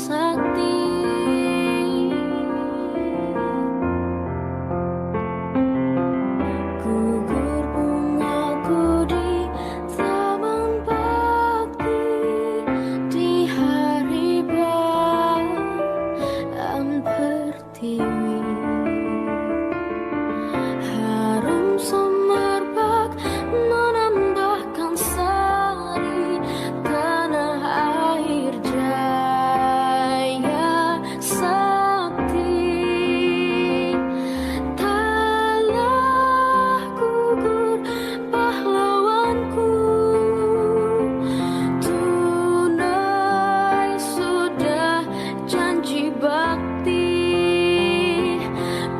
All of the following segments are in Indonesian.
sakti. Gugur bungaku di taman bakti di hari bulan pertiwi. Harum semerbak menambahkan sari tanah air jaya sakti. Taklah gugur pahlawanku, tunai sudah janji bakti.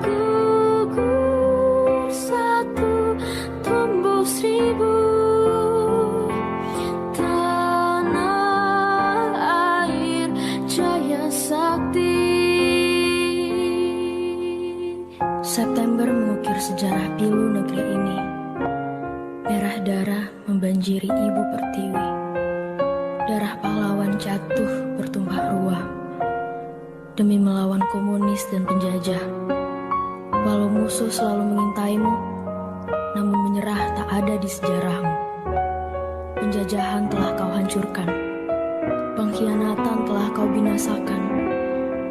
Gugur satu, tumbuh seribu, tanah air jaya sakti. September mengukir sejarah pilu negeri ini. Merah darah membanjiri ibu pertiwi. Darah pahlawan jatuh bertumpah ruah demi melawan komunis dan penjajah. Walau musuh selalu mengintaimu, namun menyerah tak ada di sejarahmu. Penjajahan telah kau hancurkan, pengkhianatan telah kau binasakan.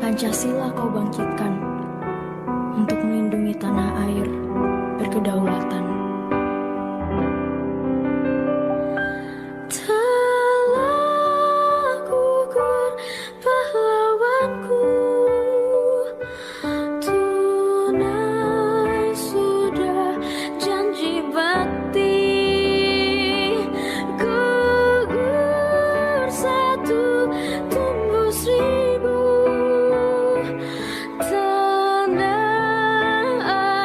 Pancasila kau bangkitkan untuk melindungi tanah air berkedaulatan. Telah gugur pahlawanku, tunai sudah janji bakti. Gugur satu, tumbuh seribu, tanah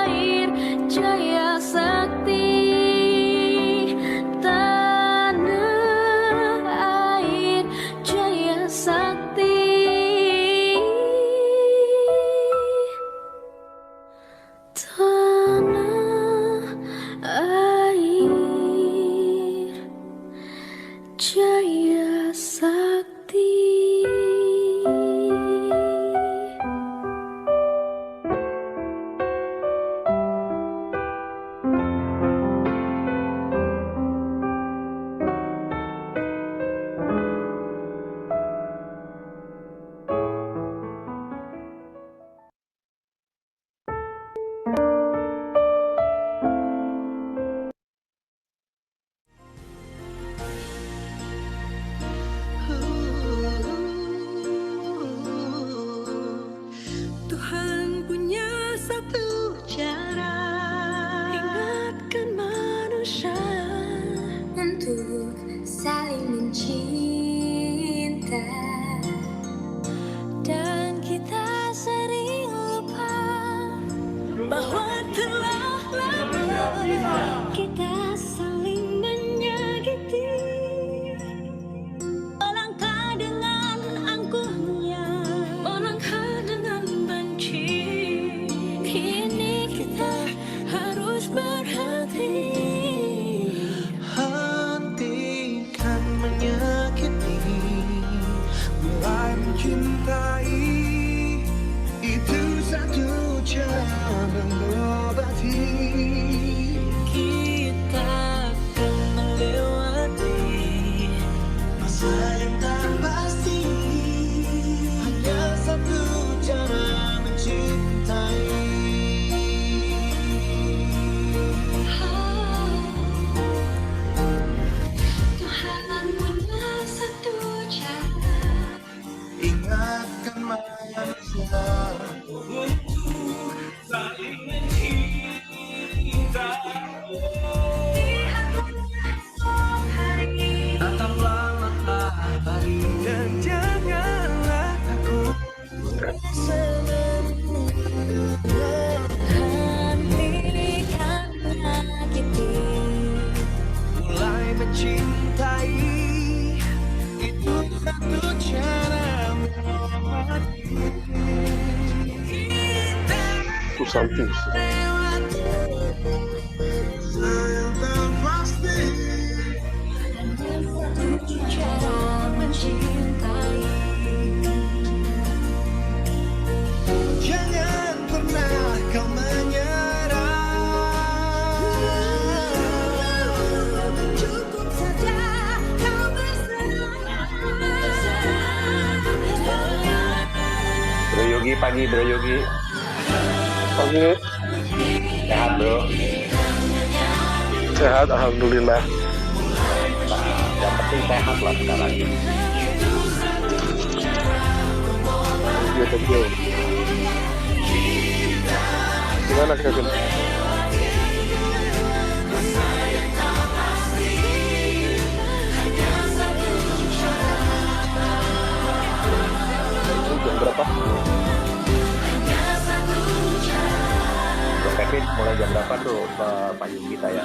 air jaya sakti. Tanah air jaya sakti. Tanah air jaya sakti. Tuhan punya satu cara ingatkan manusia Untuk saling mencinta, dan kita sering lupa bahwa telah lama kita saling menyakiti. Melangkah dengan angkuhnya, melangkah dengan benci. Kini kita harus berhenti. Hentikan menyakiti, mulai mencintai. Itu satu cara mengobati. Kita akan melewati Masa yang tak pasti, hanya satu cara mencintai. Tuhan punya satu cara Ingatkan manusia untuk saling mencinta. esok hari. Tataplah matahari dan janganlah takut. Hentikan menyakiti. Mulai mencintai. Itu satu cara mengobati. Kita Susanti. lewati masa yang tak pasti. Hanya satu cara mencintai. Pagi Bro Yogi. Oke, Sehat Bro. sehat alhamdulillah. Nah, yang penting sehat lah sekarang. Thank you. Gimana Kevin? Jam berapa? Bro Kevin mulai jam berapa tuh Pak Yogi saya?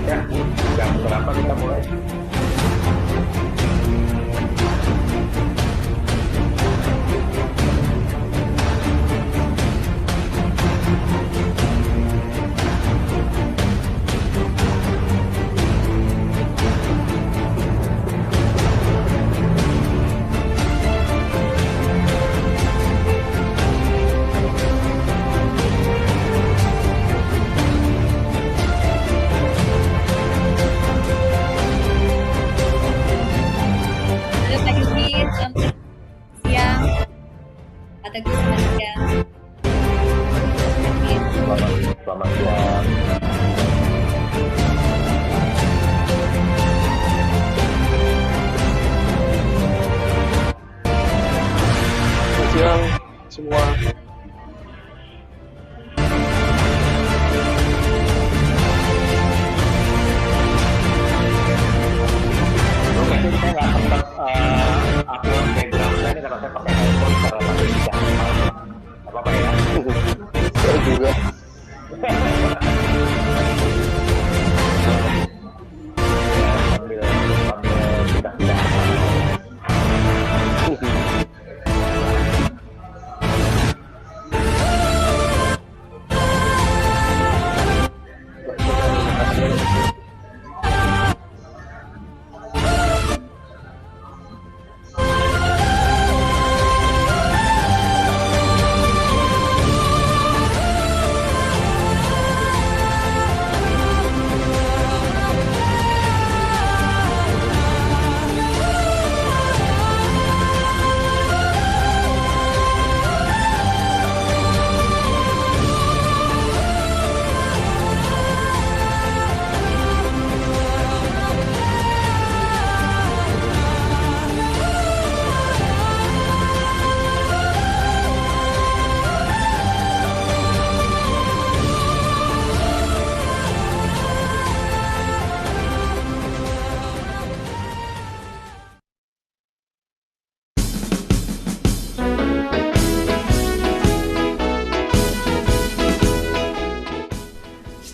Ya, jam berapa kita mulai? Halo Pak Yogi, selamat siang. Pak Teguh, selamat siang. Selamat siang. Selamat siang semua. Bro Kevin saya nggak sempat upload background saya ini karena saya pakai handphone karena masih bisa. Apa ya? Saya juga. Sambil kita.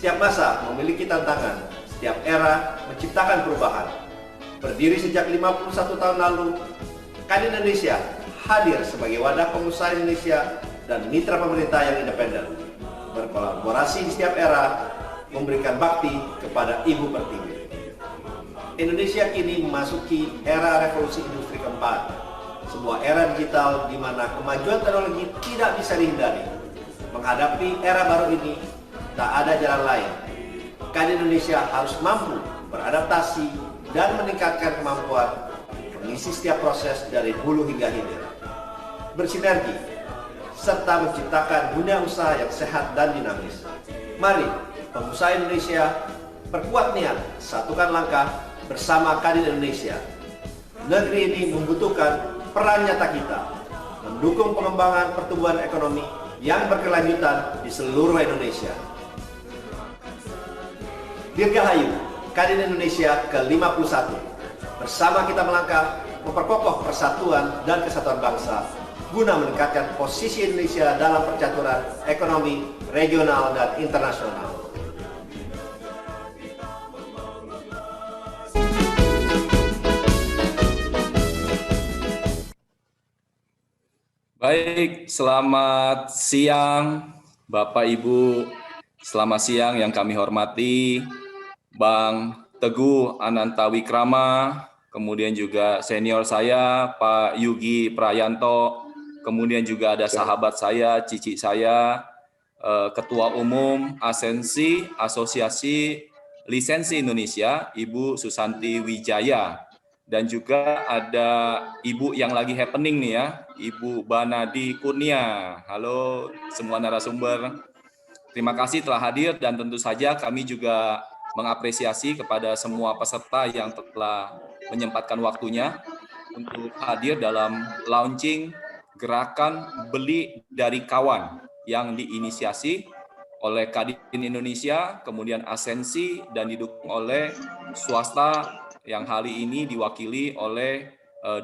Setiap masa memiliki tantangan, setiap era menciptakan perubahan. Berdiri sejak 51 tahun lalu, KAN Indonesia hadir sebagai wadah pengusaha Indonesia dan mitra pemerintah yang independen. Berkolaborasi di setiap era, memberikan bakti kepada Ibu Pertiwi. Indonesia kini memasuki era revolusi industri keempat, sebuah era digital di mana kemajuan teknologi tidak bisa dihindari. Menghadapi era baru ini, tak ada jalan lain. KAN Indonesia harus mampu beradaptasi dan meningkatkan kemampuan mengisi setiap proses dari hulu hingga hilir. Bersinergi, serta menciptakan dunia usaha yang sehat dan dinamis. Mari, pengusaha Indonesia, perkuat niat, satukan langkah bersama KAN Indonesia. Negeri ini membutuhkan peran nyata kita, mendukung pengembangan pertumbuhan ekonomi yang berkelanjutan di seluruh Indonesia. Dirgahayu, KAN Indonesia ke-51. Bersama kita melangkah, memperkokoh persatuan dan kesatuan bangsa, guna meningkatkan posisi Indonesia dalam percaturan ekonomi regional dan internasional. Baik, selamat siang Bapak Ibu, selamat siang yang kami hormati Bang Teguh Anantawikrama, kemudian juga senior saya Pak Yugi Prayanto, kemudian juga ada sahabat saya, cici saya, Ketua Umum Asensi Asosiasi Lisensi Indonesia, Ibu Susanti Wijaya. Dan juga ada Ibu yang lagi happening nih ya, Ibu Banadi Kurnia. Halo semua narasumber. Terima kasih telah hadir dan tentu saja kami juga mengapresiasi kepada semua peserta yang telah menyempatkan waktunya untuk hadir dalam launching gerakan Beli dari Kawan yang diinisiasi oleh Kadin Indonesia, kemudian Asensi dan didukung oleh swasta yang hari ini diwakili oleh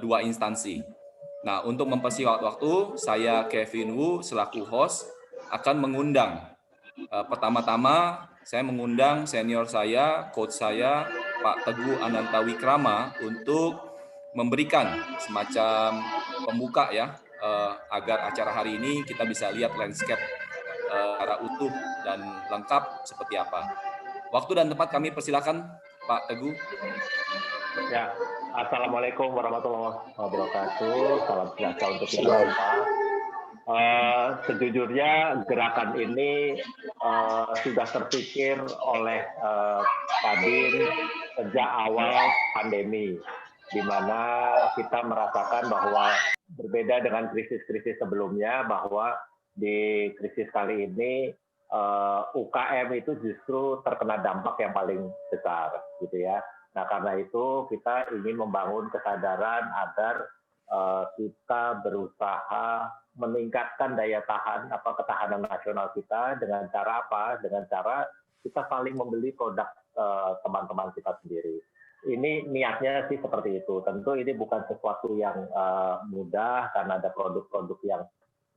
dua instansi. Nah, untuk mempersingkat waktu, saya Kevin Wu selaku host akan mengundang. Pertama-tama, saya mengundang senior saya, coach saya, Pak Teguh Anantawikrama untuk memberikan semacam pembuka ya, agar acara hari ini kita bisa lihat landscape secara utuh dan lengkap seperti apa. Waktu dan tempat kami persilakan Pak Teguh. Ya, Assalamualaikum warahmatullahi wabarakatuh. Salam sejahtera untuk kita semua. Sejujurnya gerakan ini sudah terpikir oleh Kadin sejak awal pandemi, di mana kita merasakan bahwa berbeda dengan krisis-krisis sebelumnya, bahwa di krisis kali ini UKM itu justru terkena dampak yang paling besar, gitu ya. Nah, karena itu kita ingin membangun kesadaran agar kita berusaha meningkatkan daya tahan ketahanan nasional kita dengan cara apa? Dengan cara kita saling membeli produk teman-teman kita sendiri. Ini niatnya sih seperti itu. Tentu ini bukan sesuatu yang mudah karena ada produk-produk yang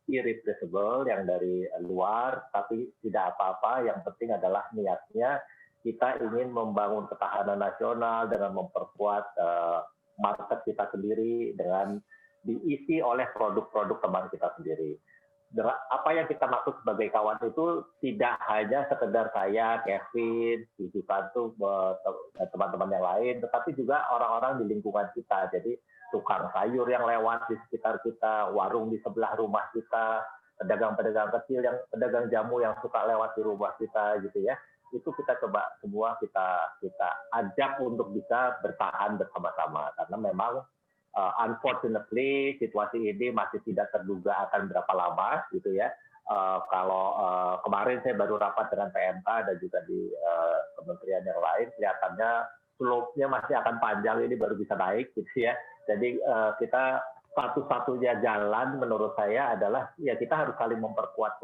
irreplaceable yang dari luar, tapi tidak apa-apa. Yang penting adalah niatnya. Kita ingin membangun ketahanan nasional dengan memperkuat market kita sendiri, dengan diisi oleh produk-produk teman kita sendiri. Apa yang kita maksud sebagai kawan itu tidak hanya sekedar saya, Kevin, Ibu Santu, dan teman-teman yang lain, tetapi juga orang-orang di lingkungan kita. Jadi tukang sayur yang lewat di sekitar kita, warung di sebelah rumah kita, pedagang-pedagang kecil, pedagang jamu yang suka lewat di rumah kita, gitu ya. Itu kita coba semua kita ajak untuk bisa bertahan bersama-sama, karena memang unfortunately situasi ini masih tidak terduga akan berapa lama, gitu ya. Kalau kemarin saya baru rapat dengan PMK dan juga di kementerian yang lain, kelihatannya slope-nya masih akan panjang, ini baru bisa naik, gitu ya. Jadi kita satu-satunya jalan menurut saya adalah ya kita harus saling memperkuat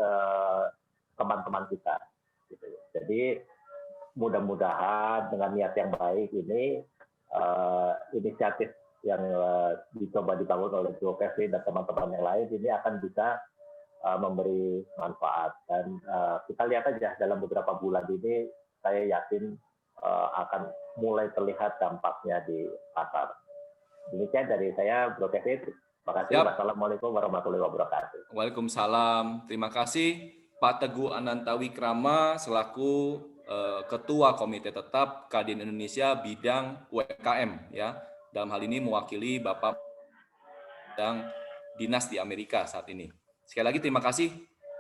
teman-teman kita. Gitu. Jadi mudah-mudahan dengan niat yang baik ini inisiatif yang dicoba dibangun oleh Joe Kevin dan teman-teman yang lain ini akan bisa memberi manfaat. Dan kita lihat aja dalam beberapa bulan ini saya yakin akan mulai terlihat dampaknya di pasar. Demikian dari saya, Bro Kevin. Terima kasih. Wassalamualaikum warahmatullahi wabarakatuh. Waalaikumsalam. Terima kasih Pak Teguh Anantawikrama selaku Ketua Komite Tetap Kadin Indonesia bidang UMKM ya. Dalam hal ini mewakili Bapak bidang dinas di Amerika saat ini. Sekali lagi terima kasih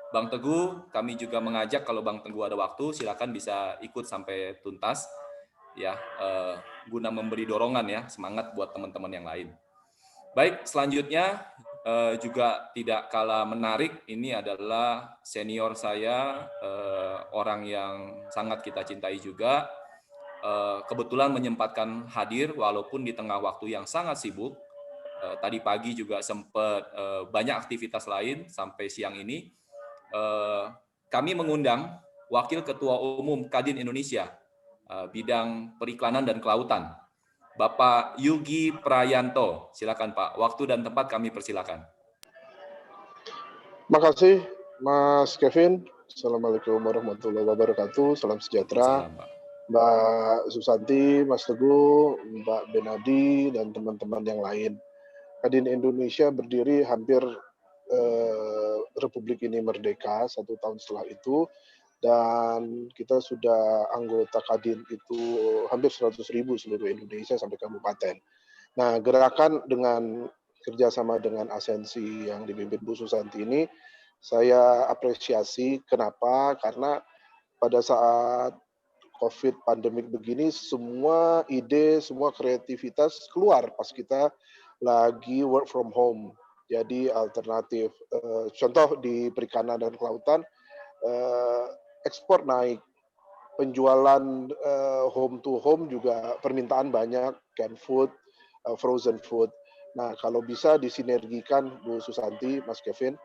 Bang Teguh. Kami juga mengajak kalau Bang Teguh ada waktu silakan bisa ikut sampai tuntas ya, guna memberi dorongan ya, semangat buat teman-teman yang lain. Baik, selanjutnya juga tidak kalah menarik, ini adalah senior saya, orang yang sangat kita cintai juga, kebetulan menyempatkan hadir walaupun di tengah waktu yang sangat sibuk. Tadi pagi juga sempat banyak aktivitas lain sampai siang ini. Kami mengundang Wakil Ketua Umum Kadin Indonesia, bidang periklanan dan kelautan, Bapak Yugi Prayanto. Silakan Pak, waktu dan tempat kami persilakan. Makasih Mas Kevin. Assalamualaikum warahmatullahi wabarakatuh. Salam sejahtera. Salam Pak. Mbak Susanti, Mas Teguh, Mbak Benadi, dan teman-teman yang lain. Kadin Indonesia berdiri hampir Republik ini merdeka 1 tahun setelah itu, dan kita sudah anggota Kadin itu hampir 100.000 seluruh Indonesia sampai kabupaten. Nah, gerakan dengan kerjasama dengan Asensi yang dipimpin Bu Susanti ini, saya apresiasi. Kenapa? Karena pada saat COVID pandemik begini, semua ide, semua kreativitas keluar pas kita lagi work from home. Jadi alternatif, contoh di perikanan dan kelautan, ekspor naik, penjualan home to home juga permintaan banyak, canned food, frozen food. Nah, kalau bisa disinergikan Bu Susanti, Mas Kevin,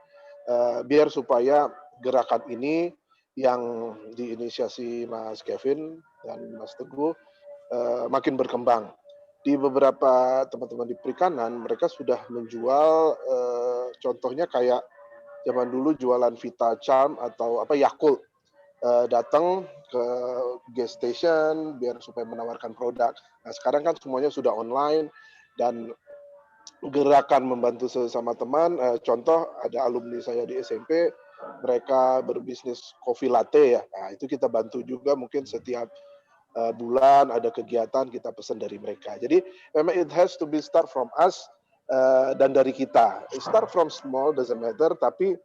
biar supaya gerakan ini yang diinisiasi Mas Kevin dan Mas Teguh makin berkembang. Di beberapa teman-teman di perikanan, mereka sudah menjual, contohnya kayak zaman dulu jualan Vita Charm atau Yakult, datang ke gas station biar supaya menawarkan produk. Nah, sekarang kan semuanya sudah online, dan gerakan membantu sesama teman, contoh ada alumni saya di SMP, mereka berbisnis kopi latte ya. Nah, itu kita bantu juga, mungkin setiap bulan ada kegiatan kita pesan dari mereka. Jadi memang it has to be start from us, dan dari kita. Start from small doesn't matter, tapi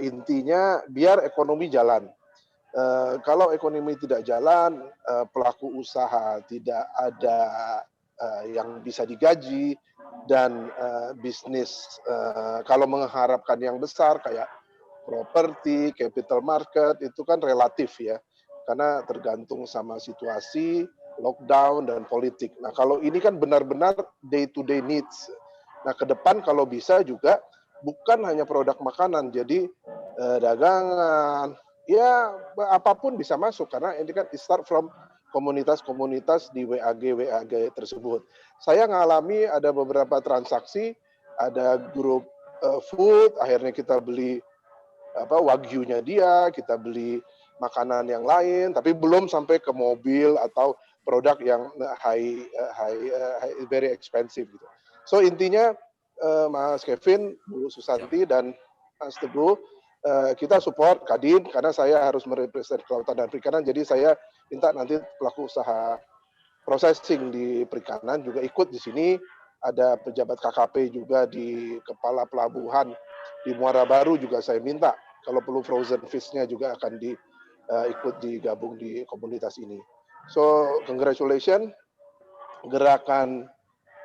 intinya biar ekonomi jalan. Kalau ekonomi tidak jalan, pelaku usaha tidak ada yang bisa digaji, dan bisnis kalau mengharapkan yang besar kayak properti, capital market, itu kan relatif ya, karena tergantung sama situasi, lockdown, dan politik. Nah, kalau ini kan benar-benar day-to-day needs. Nah, ke depan kalau bisa juga bukan hanya produk makanan, jadi dagangan, ya apapun bisa masuk, karena ini kan start from komunitas-komunitas di WAG tersebut. Saya ngalami ada beberapa transaksi, ada grup food, akhirnya kita beli wagyunya dia, kita beli makanan yang lain, tapi belum sampai ke mobil atau produk yang very expensive gitu. So intinya Mas Kevin, Bu Susanti, dan Mas Teguh, kita support Kadin karena saya harus merepresent kelautan dan perikanan, jadi saya minta nanti pelaku usaha processing di perikanan juga ikut di sini. Ada pejabat KKP juga di kepala pelabuhan di Muara Baru juga saya minta. Kalau perlu frozen fish-nya juga akan ikut digabung di komunitas ini. So, congratulations. Gerakan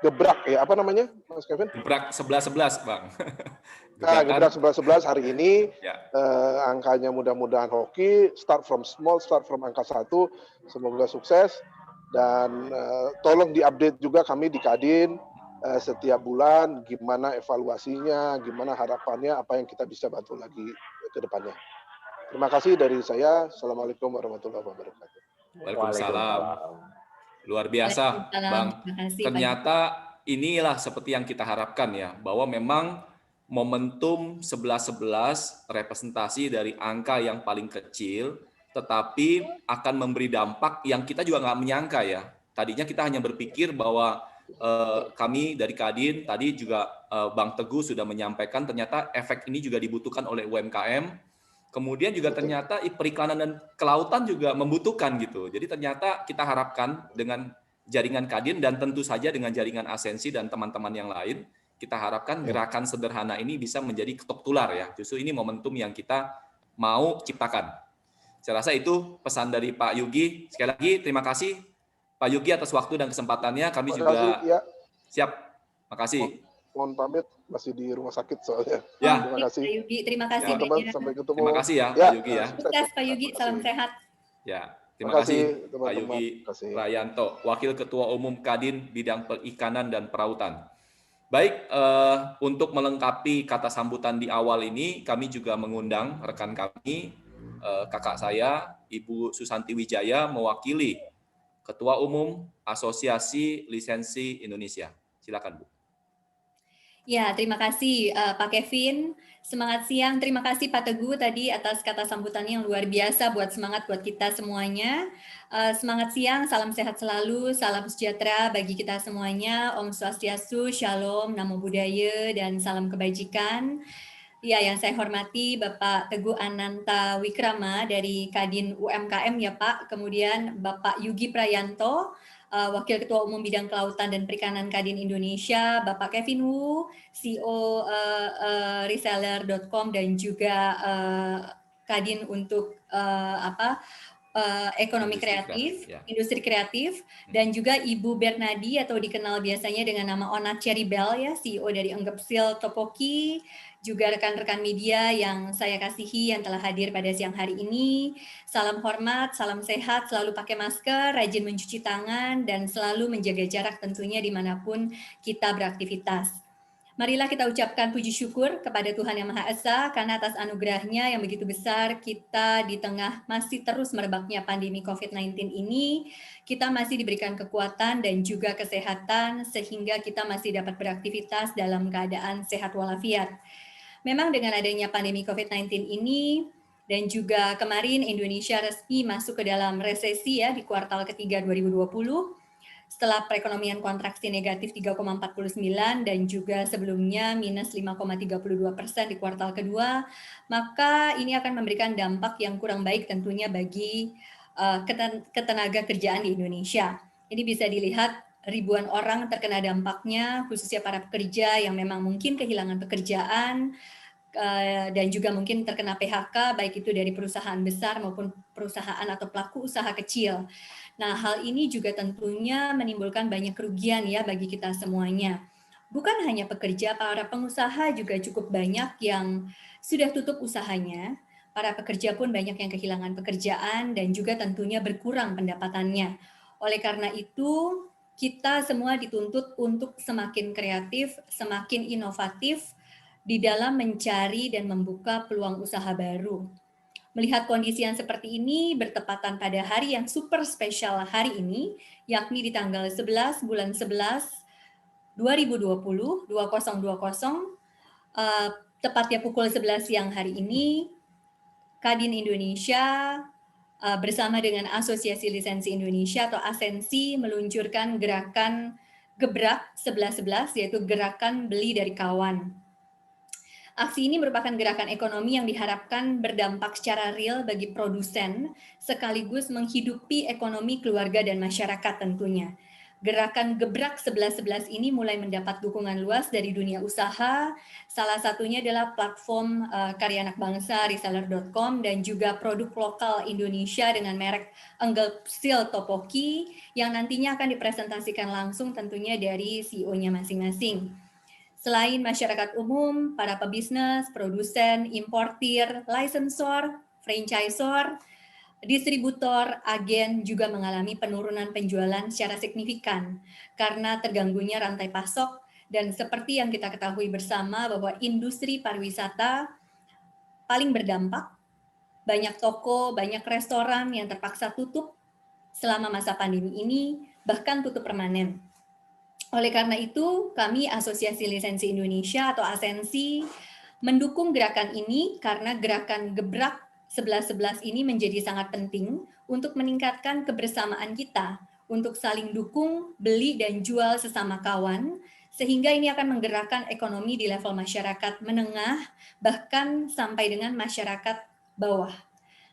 gebrak ya, apa namanya, Mas Kevin? Gebrak 11-11, Bang. Gebrak 11-11 hari ini, ya. Angkanya mudah-mudahan hoki, start from small, start from angka 1, semoga sukses, dan tolong diupdate juga kami di Kadin, setiap bulan, gimana evaluasinya, gimana harapannya, apa yang kita bisa bantu lagi ke depannya. Terima kasih dari saya. Assalamualaikum warahmatullahi wabarakatuh. Waalaikumsalam. Luar biasa, Bang. Ternyata inilah seperti yang kita harapkan ya, bahwa memang momentum 11-11 representasi dari angka yang paling kecil, tetapi akan memberi dampak yang kita juga nggak menyangka ya. Tadinya kita hanya berpikir bahwa kami dari Kadin, tadi juga Bang Teguh sudah menyampaikan, ternyata efek ini juga dibutuhkan oleh UMKM. Kemudian juga ternyata perikanan dan kelautan juga membutuhkan gitu. Jadi ternyata kita harapkan dengan jaringan Kadin dan tentu saja dengan jaringan Asensi dan teman-teman yang lain, kita harapkan gerakan sederhana ini bisa menjadi ketok tular ya. Justru ini momentum yang kita mau ciptakan. Saya rasa itu pesan dari Pak Yugi. Sekali lagi terima kasih Pak Yugi atas waktu dan kesempatannya. Kami juga siap. Makasih. Mohon pamit, masih di rumah sakit soalnya. Ya. Terima kasih. Pak Yugi, terima kasih. Teman-teman, sampai ketemu. Terima kasih ya, Pak Yugi ya. Sukses Pak Yugi, salam sehat. Ya, terima kasih Pak Yugi Prayanto, Wakil Ketua Umum Kadin Bidang Perikanan dan Perautan. Baik, untuk melengkapi kata sambutan di awal ini, kami juga mengundang rekan kami, kakak saya, Ibu Susanti Wijaya, mewakili Ketua Umum Asosiasi Lisensi Indonesia. Silakan, Bu. Ya, terima kasih Pak Kevin. Semangat siang. Terima kasih Pak Teguh tadi atas kata sambutannya yang luar biasa buat semangat buat kita semuanya. Semangat siang, salam sehat selalu, salam sejahtera bagi kita semuanya. Om Swastiastu, Shalom, Namo Buddhaya, dan salam kebajikan. Ya, yang saya hormati Bapak Teguh Ananta Wikrama dari Kadin UMKM ya Pak. Kemudian Bapak Yugi Prayanto, Wakil Ketua Umum Bidang Kelautan dan Perikanan Kadin Indonesia, Bapak Kevin Wu, CEO reseller.com dan juga Kadin untuk ekonomi kreatif, industri kreatif, dan juga Ibu Bernadi atau dikenal biasanya dengan nama Ona Cherrybel ya, CEO dari Enggepsil Topoki, juga rekan-rekan media yang saya kasihi yang telah hadir pada siang hari ini. Salam hormat, salam sehat, selalu pakai masker, rajin mencuci tangan, dan selalu menjaga jarak tentunya dimanapun kita beraktivitas. Marilah kita ucapkan puji syukur kepada Tuhan Yang Maha Esa karena atas anugerahnya yang begitu besar kita di tengah masih terus merebaknya pandemi COVID-19 ini, kita masih diberikan kekuatan dan juga kesehatan sehingga kita masih dapat beraktivitas dalam keadaan sehat walafiat. Memang dengan adanya pandemi COVID-19 ini dan juga kemarin Indonesia resmi masuk ke dalam resesi ya di kuartal ketiga 2020 setelah perekonomian kontraksi negatif 3,49 dan juga sebelumnya minus 5,32% di kuartal kedua, maka ini akan memberikan dampak yang kurang baik tentunya bagi ketenaga kerjaan di Indonesia. Ini bisa dilihat ribuan orang terkena dampaknya, khususnya para pekerja yang memang mungkin kehilangan pekerjaan dan juga mungkin terkena PHK, baik itu dari perusahaan besar maupun perusahaan atau pelaku usaha kecil. Nah, hal ini juga tentunya menimbulkan banyak kerugian ya bagi kita semuanya. Bukan hanya pekerja, para pengusaha juga cukup banyak yang sudah tutup usahanya. Para pekerja pun banyak yang kehilangan pekerjaan dan juga tentunya berkurang pendapatannya. Oleh karena itu, kita semua dituntut untuk semakin kreatif, semakin inovatif di dalam mencari dan membuka peluang usaha baru. Melihat kondisi yang seperti ini bertepatan pada hari yang super spesial hari ini, yakni di tanggal 11 bulan 11 2020, 2020, tepatnya pukul 11 siang hari ini, Kadin Indonesia bersama dengan Asosiasi Lisensi Indonesia atau Asensi meluncurkan gerakan Gebrak 1111, yaitu gerakan beli dari kawan. Aksi ini merupakan gerakan ekonomi yang diharapkan berdampak secara real bagi produsen, sekaligus menghidupi ekonomi keluarga dan masyarakat tentunya. Gerakan Gebrak 1111 ini mulai mendapat dukungan luas dari dunia usaha, salah satunya adalah platform karya anak bangsa reseller.com dan juga produk lokal Indonesia dengan merek Enggepsil Topoki yang nantinya akan dipresentasikan langsung tentunya dari CEO-nya masing-masing. Selain masyarakat umum, para pebisnis, produsen, importir, licensor, franchisor, distributor, agen juga mengalami penurunan penjualan secara signifikan karena terganggunya rantai pasok dan seperti yang kita ketahui bersama bahwa industri pariwisata paling berdampak, banyak toko, banyak restoran yang terpaksa tutup selama masa pandemi ini, bahkan tutup permanen. Oleh karena itu, kami Asosiasi Lisensi Indonesia atau Asensi mendukung gerakan ini karena gerakan Gebrak 1111 ini menjadi sangat penting untuk meningkatkan kebersamaan kita, untuk saling dukung, beli dan jual sesama kawan, sehingga ini akan menggerakkan ekonomi di level masyarakat menengah, bahkan sampai dengan masyarakat bawah.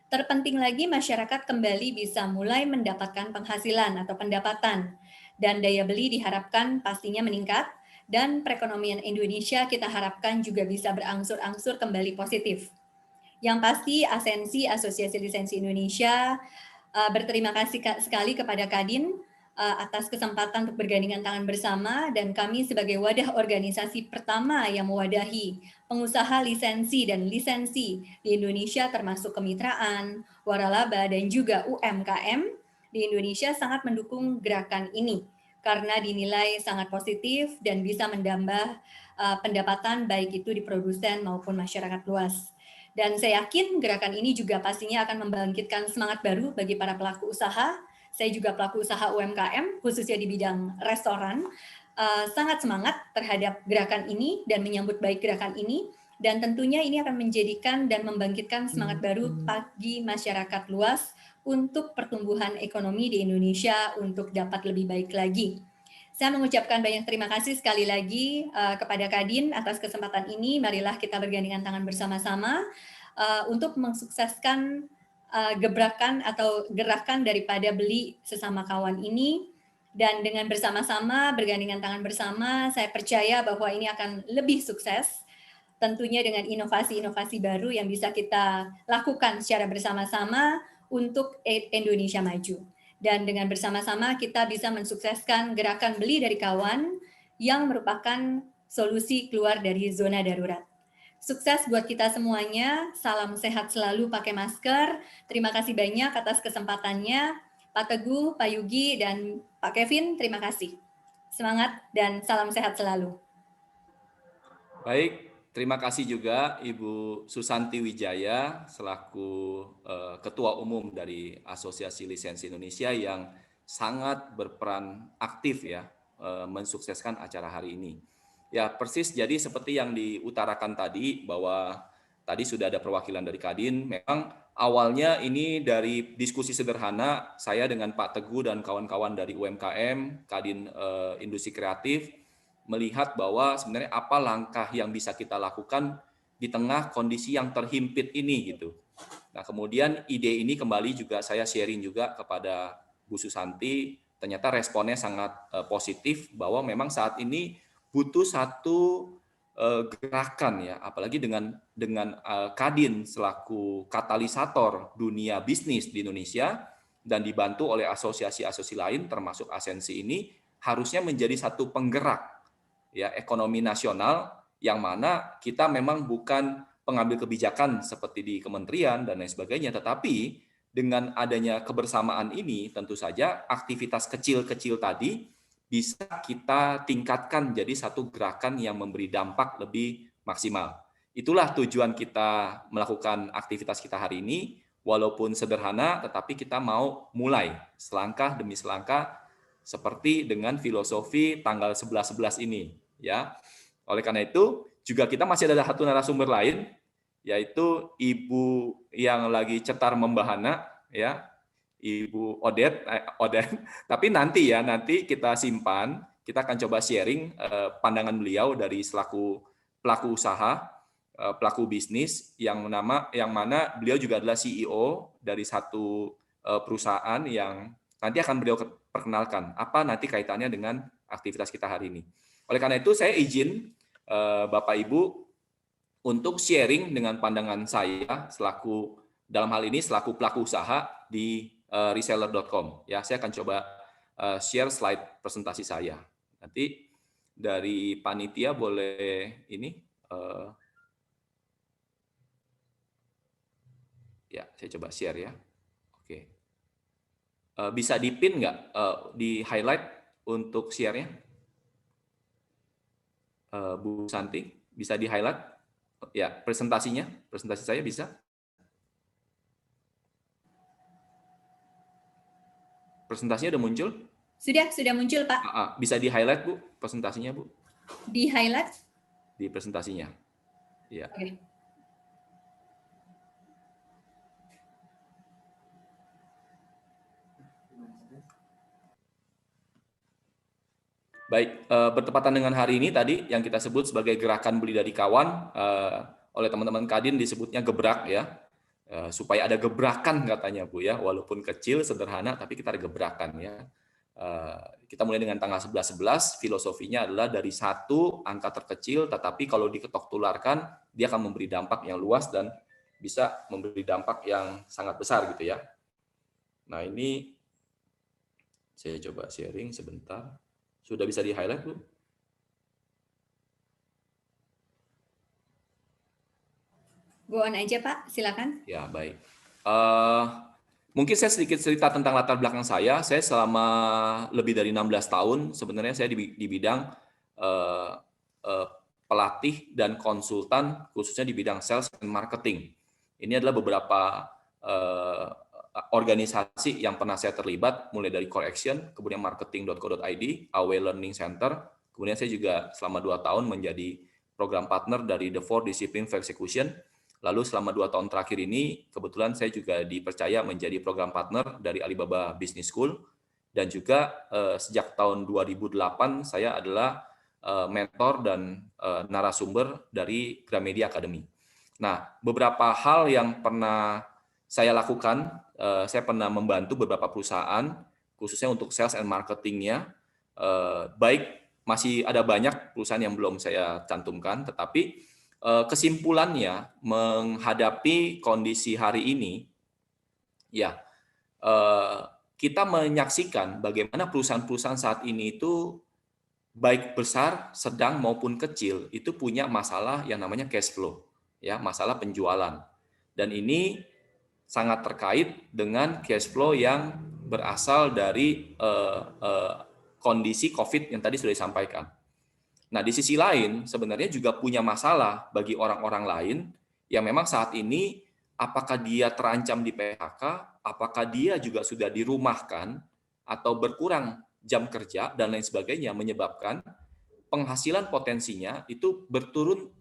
Terpenting lagi masyarakat kembali bisa mulai mendapatkan penghasilan atau pendapatan, dan daya beli diharapkan pastinya meningkat, dan perekonomian Indonesia kita harapkan juga bisa berangsur-angsur kembali positif. Yang pasti Asensi Asosiasi Lisensi Indonesia berterima kasih sekali kepada Kadin atas kesempatan untuk bergandingan tangan bersama dan kami sebagai wadah organisasi pertama yang mewadahi pengusaha lisensi dan lisensi di Indonesia termasuk kemitraan, waralaba dan juga UMKM di Indonesia sangat mendukung gerakan ini karena dinilai sangat positif dan bisa menambah pendapatan baik itu di produsen maupun masyarakat luas. Dan saya yakin gerakan ini juga pastinya akan membangkitkan semangat baru bagi para pelaku usaha, saya juga pelaku usaha UMKM, khususnya di bidang restoran, sangat semangat terhadap gerakan ini dan menyambut baik gerakan ini. Dan tentunya ini akan menjadikan dan membangkitkan semangat baru bagi masyarakat luas untuk pertumbuhan ekonomi di Indonesia untuk dapat lebih baik lagi. Saya mengucapkan banyak terima kasih sekali lagi kepada Kadin atas kesempatan ini. Marilah kita bergandengan tangan bersama-sama untuk mensukseskan gebrakan atau gerakan daripada beli sesama kawan ini. Dan dengan bersama-sama, bergandengan tangan bersama, saya percaya bahwa ini akan lebih sukses. Tentunya dengan inovasi-inovasi baru yang bisa kita lakukan secara bersama-sama untuk Indonesia maju. Dan dengan bersama-sama kita bisa mensukseskan gerakan beli dari kawan yang merupakan solusi keluar dari zona darurat. Sukses buat kita semuanya, salam sehat selalu, pakai masker. Terima kasih banyak atas kesempatannya. Pak Teguh, Pak Yugi, dan Pak Kevin, terima kasih. Semangat dan salam sehat selalu. Baik, terima kasih juga Ibu Susanti Wijaya selaku Ketua Umum dari Asosiasi Lisensi Indonesia yang sangat berperan aktif ya mensukseskan acara hari ini. Ya persis jadi seperti yang diutarakan tadi bahwa tadi sudah ada perwakilan dari Kadin. Memang awalnya ini dari diskusi sederhana saya dengan Pak Teguh dan kawan-kawan dari UMKM, Kadin Industri Kreatif, melihat bahwa sebenarnya apa langkah yang bisa kita lakukan di tengah kondisi yang terhimpit ini gitu. Nah kemudian ide ini kembali juga saya sharing juga kepada Bu Susanti, ternyata responnya sangat positif bahwa memang saat ini butuh satu gerakan ya, apalagi dengan Kadin selaku katalisator dunia bisnis di Indonesia dan dibantu oleh asosiasi-asosiasi lain termasuk Asensi ini harusnya menjadi satu penggerak ya ekonomi nasional yang mana kita memang bukan pengambil kebijakan seperti di kementerian dan lain sebagainya, tetapi dengan adanya kebersamaan ini tentu saja aktivitas kecil-kecil tadi bisa kita tingkatkan jadi satu gerakan yang memberi dampak lebih maksimal. Itulah tujuan kita melakukan aktivitas kita hari ini, walaupun sederhana tetapi kita mau mulai selangkah demi selangkah seperti dengan filosofi tanggal 11.11 ini ya. Oleh karena itu juga kita masih ada satu narasumber lain yaitu Ibu yang lagi cetar membahana ya, Ibu Odette, tapi nanti kita simpan, kita akan coba sharing pandangan beliau dari selaku pelaku usaha, pelaku bisnis yang mana beliau juga adalah CEO dari satu perusahaan yang nanti akan beliau perkenalkan apa nanti kaitannya dengan aktivitas kita hari ini. Oleh karena itu saya izin Bapak Ibu untuk sharing dengan pandangan saya selaku dalam hal ini selaku pelaku usaha di reseller.com ya. Saya akan coba share slide presentasi saya. Nanti dari panitia boleh ini ya, saya coba share ya. Oke. Bisa dipin nggak di highlight untuk share-nya? Bu Santi, bisa di highlight ya presentasi saya bisa? Presentasinya udah muncul? Sudah muncul, Pak. Bisa di-highlight, Bu, presentasinya, Bu? Di-highlight? Di presentasinya. Ya. Oke. Baik, bertepatan dengan hari ini tadi yang kita sebut sebagai gerakan beli dari kawan, oleh teman-teman Kadin disebutnya gebrak ya. Supaya ada gebrakan katanya Bu ya, walaupun kecil sederhana tapi kita ada gebrakan ya. Kita mulai dengan tanggal 11.11, filosofinya adalah dari satu angka terkecil tetapi kalau diketok tularkan dia akan memberi dampak yang luas dan bisa memberi dampak yang sangat besar gitu ya. Nah, ini saya coba sharing sebentar. Sudah bisa di-highlight, Bu? Go on aja, Pak. Silakan. Ya, baik. Mungkin saya sedikit cerita tentang latar belakang saya. Saya selama lebih dari 16 tahun, sebenarnya saya di bidang pelatih dan konsultan, khususnya di bidang sales and marketing. Ini adalah beberapa organisasi yang pernah saya terlibat, mulai dari Core Action, kemudian marketing.co.id, Awe Learning Center, kemudian saya juga selama 2 tahun menjadi program partner dari The 4 Discipline for Execution. Lalu selama 2 tahun terakhir ini, kebetulan saya juga dipercaya menjadi program partner dari Alibaba Business School, dan juga sejak tahun 2008 saya adalah mentor dan narasumber dari Gramedia Academy. Nah, beberapa hal yang pernah saya lakukan, saya pernah membantu beberapa perusahaan, khususnya untuk sales and marketingnya. Baik, masih ada banyak perusahaan yang belum saya cantumkan, tetapi kesimpulannya menghadapi kondisi hari ini, ya kita menyaksikan bagaimana perusahaan-perusahaan saat ini itu baik besar, sedang maupun kecil itu punya masalah yang namanya cash flow, ya, masalah penjualan. Dan ini sangat terkait dengan cash flow yang berasal dari kondisi COVID yang tadi sudah disampaikan. Nah, di sisi lain sebenarnya juga punya masalah bagi orang-orang lain yang memang saat ini apakah dia terancam di PHK, apakah dia juga sudah dirumahkan atau berkurang jam kerja dan lain sebagainya, menyebabkan penghasilan potensinya itu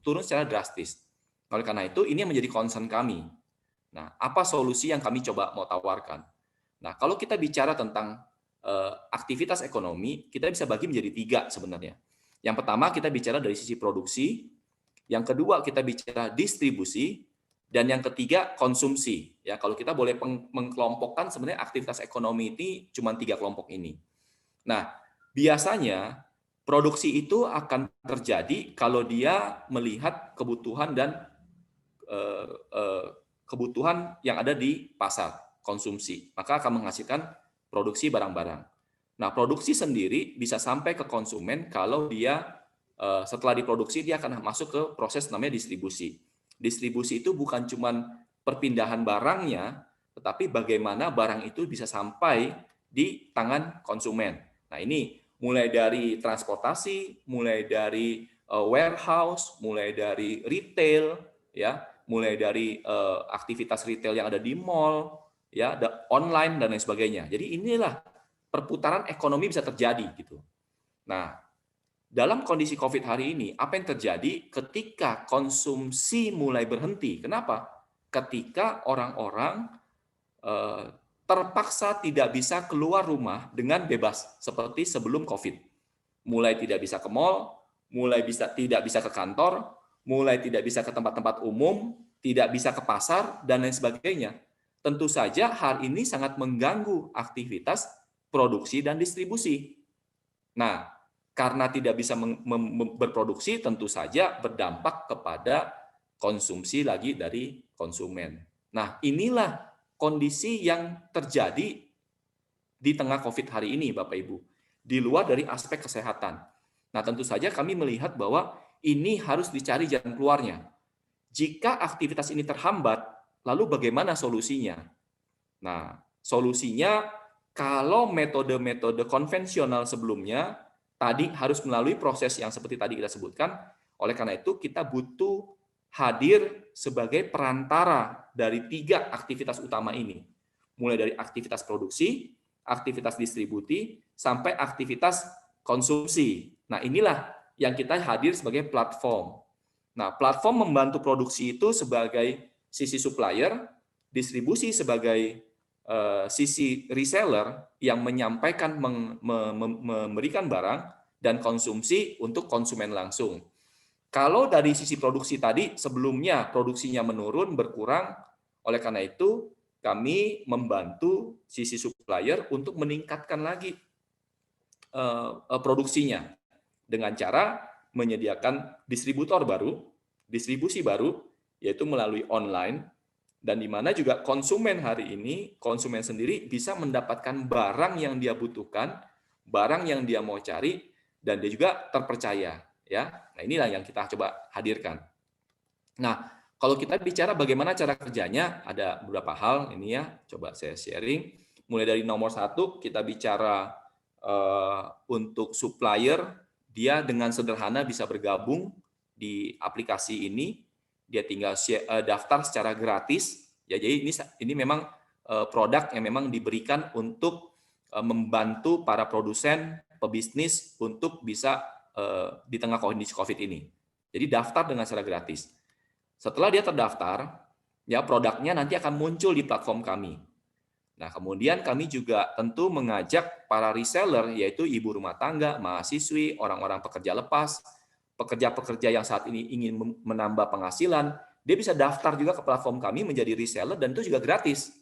turun secara drastis. Oleh karena itu ini yang menjadi concern kami. Nah, apa solusi yang kami coba mau tawarkan? Nah, kalau kita bicara tentang aktivitas ekonomi, kita bisa bagi menjadi 3 sebenarnya. Yang pertama kita bicara dari sisi produksi, yang kedua kita bicara distribusi, dan yang ketiga konsumsi. Ya, kalau kita boleh mengkelompokkan sebenarnya aktivitas ekonomi ini cuma 3 kelompok ini. Nah, biasanya produksi itu akan terjadi kalau dia melihat kebutuhan dan kebutuhan yang ada di pasar konsumsi, maka akan menghasilkan produksi barang-barang. Nah, produksi sendiri bisa sampai ke konsumen kalau dia setelah diproduksi dia akan masuk ke proses namanya distribusi. Distribusi itu bukan cuma perpindahan barangnya, tetapi bagaimana barang itu bisa sampai di tangan konsumen. Nah, ini mulai dari transportasi, mulai dari warehouse, mulai dari retail, ya, mulai dari aktivitas retail yang ada di mall, ya, online dan lain sebagainya. Jadi inilah perputaran ekonomi bisa terjadi gitu. Nah, dalam kondisi COVID hari ini, apa yang terjadi ketika konsumsi mulai berhenti? Kenapa? Ketika orang-orang terpaksa tidak bisa keluar rumah dengan bebas seperti sebelum COVID. Mulai tidak bisa ke mall, mulai tidak bisa ke kantor, mulai tidak bisa ke tempat-tempat umum, tidak bisa ke pasar, dan lain sebagainya. Tentu saja hal ini sangat mengganggu aktivitas produksi dan distribusi. Nah, karena tidak bisa berproduksi, tentu saja berdampak kepada konsumsi lagi dari konsumen. Nah, inilah kondisi yang terjadi di tengah COVID hari ini, Bapak Ibu. Di luar dari aspek kesehatan. Nah, tentu saja kami melihat bahwa ini harus dicari jalan keluarnya. Jika aktivitas ini terhambat, lalu bagaimana solusinya? Nah, solusinya kalau metode-metode konvensional sebelumnya tadi harus melalui proses yang seperti tadi kita sebutkan, oleh karena itu kita butuh hadir sebagai perantara dari 3 aktivitas utama ini. Mulai dari aktivitas produksi, aktivitas distribusi, sampai aktivitas konsumsi. Nah, inilah yang kita hadir sebagai platform. Nah, platform membantu produksi itu sebagai sisi supplier, distribusi sebagai sisi reseller yang menyampaikan, memberikan barang, dan konsumsi untuk konsumen langsung. Kalau dari sisi produksi tadi, sebelumnya produksinya menurun, berkurang, oleh karena itu kami membantu sisi supplier untuk meningkatkan lagi produksinya dengan cara menyediakan distributor baru, distribusi baru, yaitu melalui online, dan di mana juga konsumen hari ini, konsumen sendiri bisa mendapatkan barang yang dia butuhkan, barang yang dia mau cari, dan dia juga terpercaya. Ya, nah inilah yang kita coba hadirkan. Nah, kalau kita bicara bagaimana cara kerjanya, ada beberapa hal ini ya, coba saya sharing. Mulai dari nomor 1, kita bicara untuk supplier, dia dengan sederhana bisa bergabung di aplikasi ini, dia tinggal daftar secara gratis. Ya, jadi ini memang produk yang memang diberikan untuk membantu para produsen, pebisnis untuk bisa di tengah kondisi COVID ini. Jadi daftar dengan secara gratis. Setelah dia terdaftar, ya produknya nanti akan muncul di platform kami. Nah, kemudian kami juga tentu mengajak para reseller, yaitu ibu rumah tangga, mahasiswi, orang-orang pekerja lepas, pekerja-pekerja yang saat ini ingin menambah penghasilan, dia bisa daftar juga ke platform kami menjadi reseller dan itu juga gratis.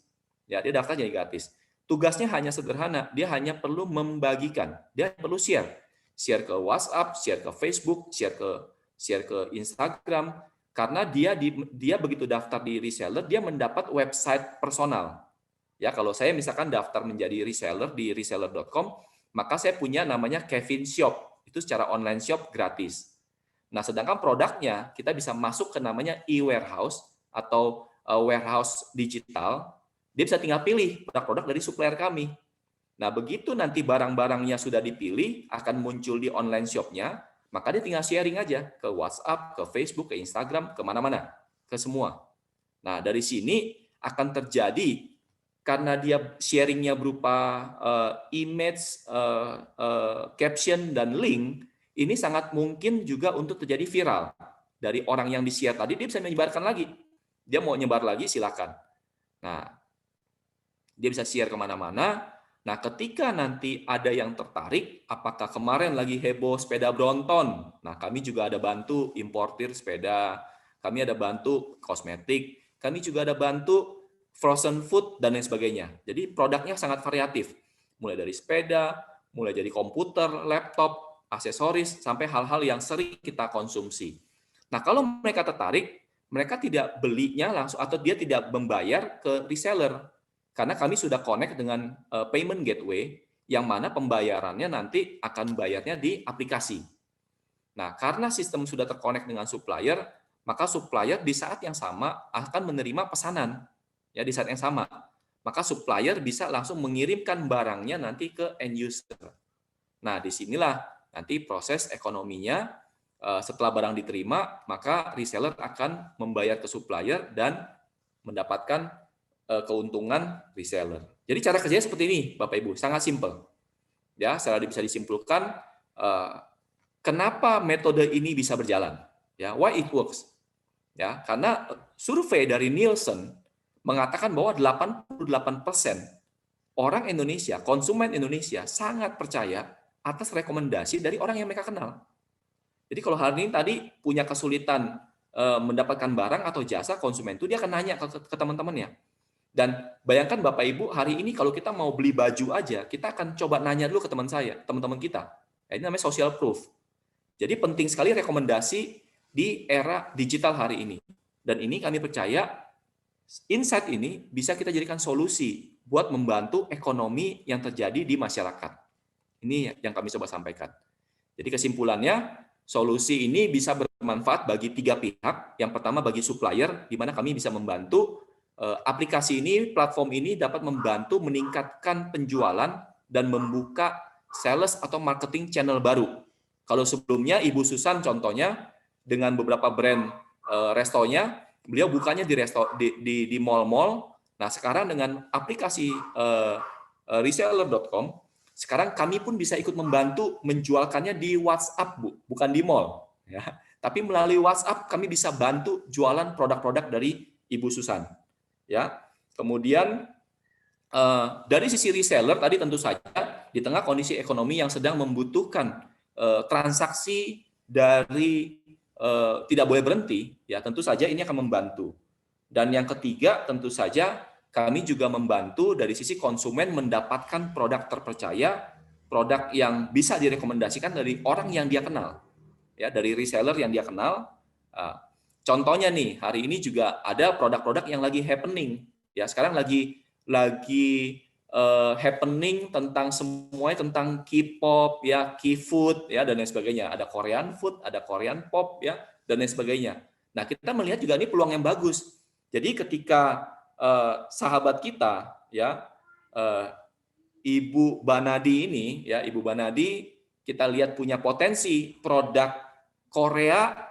Ya, dia daftar jadi gratis. Tugasnya hanya sederhana, dia hanya perlu membagikan, dia perlu share ke WhatsApp, share ke Facebook, share ke Instagram, karena dia begitu daftar di reseller, dia mendapat website personal. Ya, kalau saya misalkan daftar menjadi reseller di reseller.com, maka saya punya namanya Kevin Shop, itu secara online shop gratis. Nah, sedangkan produknya kita bisa masuk ke namanya e-warehouse atau warehouse digital, dia bisa tinggal pilih produk-produk dari supplier kami. Nah, begitu nanti barang-barangnya sudah dipilih, akan muncul di online shop-nya, maka dia tinggal sharing aja ke WhatsApp, ke Facebook, ke Instagram, kemana-mana, ke semua. Nah, dari sini akan terjadi, karena dia sharingnya berupa image, caption, dan link, ini sangat mungkin juga untuk terjadi viral. Dari orang yang di-share tadi, dia bisa menyebarkan lagi. Dia mau nyebar lagi, silakan. Nah, dia bisa share kemana-mana. Nah, ketika nanti ada yang tertarik, apakah kemarin lagi heboh sepeda Brompton, nah kami juga ada bantu importir sepeda, kami ada bantu kosmetik, kami juga ada bantu frozen food, dan lain sebagainya. Jadi produknya sangat variatif, mulai dari sepeda, mulai dari komputer, laptop, aksesoris, sampai hal-hal yang sering kita konsumsi. Nah, kalau mereka tertarik, mereka tidak belinya langsung atau dia tidak membayar ke reseller, karena kami sudah connect dengan payment gateway, yang mana pembayarannya nanti akan bayarnya di aplikasi. Nah, karena sistem sudah terkonek dengan supplier, maka supplier di saat yang sama akan menerima pesanan. Ya, di saat yang sama, maka supplier bisa langsung mengirimkan barangnya nanti ke end user. Nah, disinilah nanti proses ekonominya, setelah barang diterima, maka reseller akan membayar ke supplier dan mendapatkan keuntungan reseller. Jadi cara kerjanya seperti ini, Bapak Ibu, sangat simpel. Ya, secara bisa disimpulkan, kenapa metode ini bisa berjalan? Ya, why it works? Ya, karena survei dari Nielsen mengatakan bahwa 88% orang Indonesia, konsumen Indonesia sangat percaya atas rekomendasi dari orang yang mereka kenal. Jadi kalau hari ini tadi punya kesulitan mendapatkan barang atau jasa, konsumen itu dia akan nanya ke teman-temannya. Dan bayangkan Bapak Ibu, hari ini kalau kita mau beli baju aja, kita akan coba nanya dulu ke teman-teman kita. Ini namanya social proof. Jadi penting sekali rekomendasi di era digital hari ini. Dan ini kami percaya insight ini bisa kita jadikan solusi buat membantu ekonomi yang terjadi di masyarakat. Ini yang kami coba sampaikan. Jadi kesimpulannya, solusi ini bisa bermanfaat bagi 3 pihak. Yang pertama bagi supplier, di mana kami bisa membantu aplikasi ini, platform ini dapat membantu meningkatkan penjualan dan membuka sales atau marketing channel baru. Kalau sebelumnya Ibu Susan contohnya dengan beberapa brand restonya, beliau bukanya di mall-mall. Nah, sekarang dengan aplikasi reseller.com, sekarang kami pun bisa ikut membantu menjualkannya di WhatsApp, Bu, bukan di mall. Ya. Tapi melalui WhatsApp kami bisa bantu jualan produk-produk dari Ibu Susan. Ya. Kemudian dari sisi reseller tadi tentu saja di tengah kondisi ekonomi yang sedang membutuhkan transaksi dari tidak boleh berhenti, ya tentu saja ini akan membantu. Dan yang ketiga tentu saja kami juga membantu dari sisi konsumen mendapatkan produk terpercaya, produk yang bisa direkomendasikan dari orang yang dia kenal, ya dari reseller yang dia kenal. Contohnya nih, hari ini juga ada produk-produk yang lagi happening, ya sekarang lagi happening tentang semuanya tentang K-pop, ya K-food, ya dan lain sebagainya. Ada Korean food, ada Korean pop, ya dan lain sebagainya. Nah, kita melihat juga ini peluang yang bagus. Jadi ketika sahabat kita, ya Ibu Banadi ini, ya Ibu Banadi, kita lihat punya potensi produk Korea,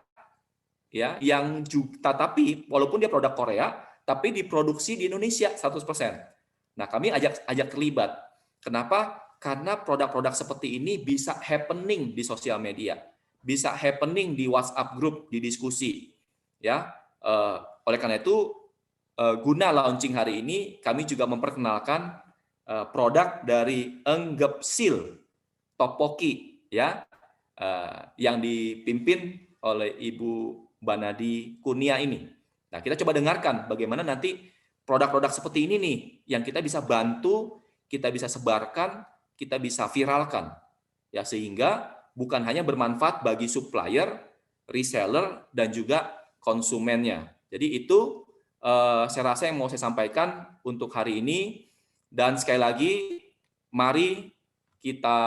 ya yang juga, tapi walaupun dia produk Korea, tapi diproduksi di Indonesia 100%. Nah, kami ajak terlibat. Kenapa? Karena produk-produk seperti ini bisa happening di sosial media, bisa happening di WhatsApp group, di diskusi. Ya, oleh karena itu, guna launching hari ini, kami juga memperkenalkan produk dari Enggepsil Topoki, ya, yang dipimpin oleh Ibu Banadi Kurnia ini. Nah, kita coba dengarkan bagaimana nanti produk-produk seperti ini nih yang kita bisa bantu, kita bisa sebarkan, kita bisa viralkan. Ya, sehingga bukan hanya bermanfaat bagi supplier, reseller, dan juga konsumennya. Jadi itu saya rasa yang mau saya sampaikan untuk hari ini. Dan sekali lagi, mari kita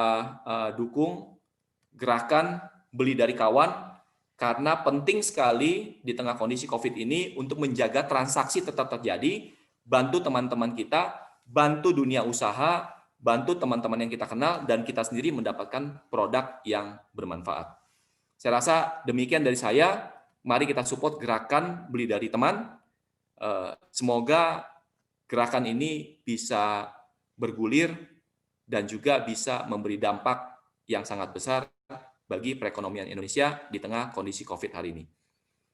dukung gerakan beli dari kawan, karena penting sekali di tengah kondisi COVID ini untuk menjaga transaksi tetap terjadi, bantu teman-teman kita, bantu dunia usaha, bantu teman-teman yang kita kenal, dan kita sendiri mendapatkan produk yang bermanfaat. Saya rasa demikian dari saya, mari kita support gerakan beli dari teman. Semoga gerakan ini bisa bergulir dan juga bisa memberi dampak yang sangat besar bagi perekonomian Indonesia di tengah kondisi COVID hari ini.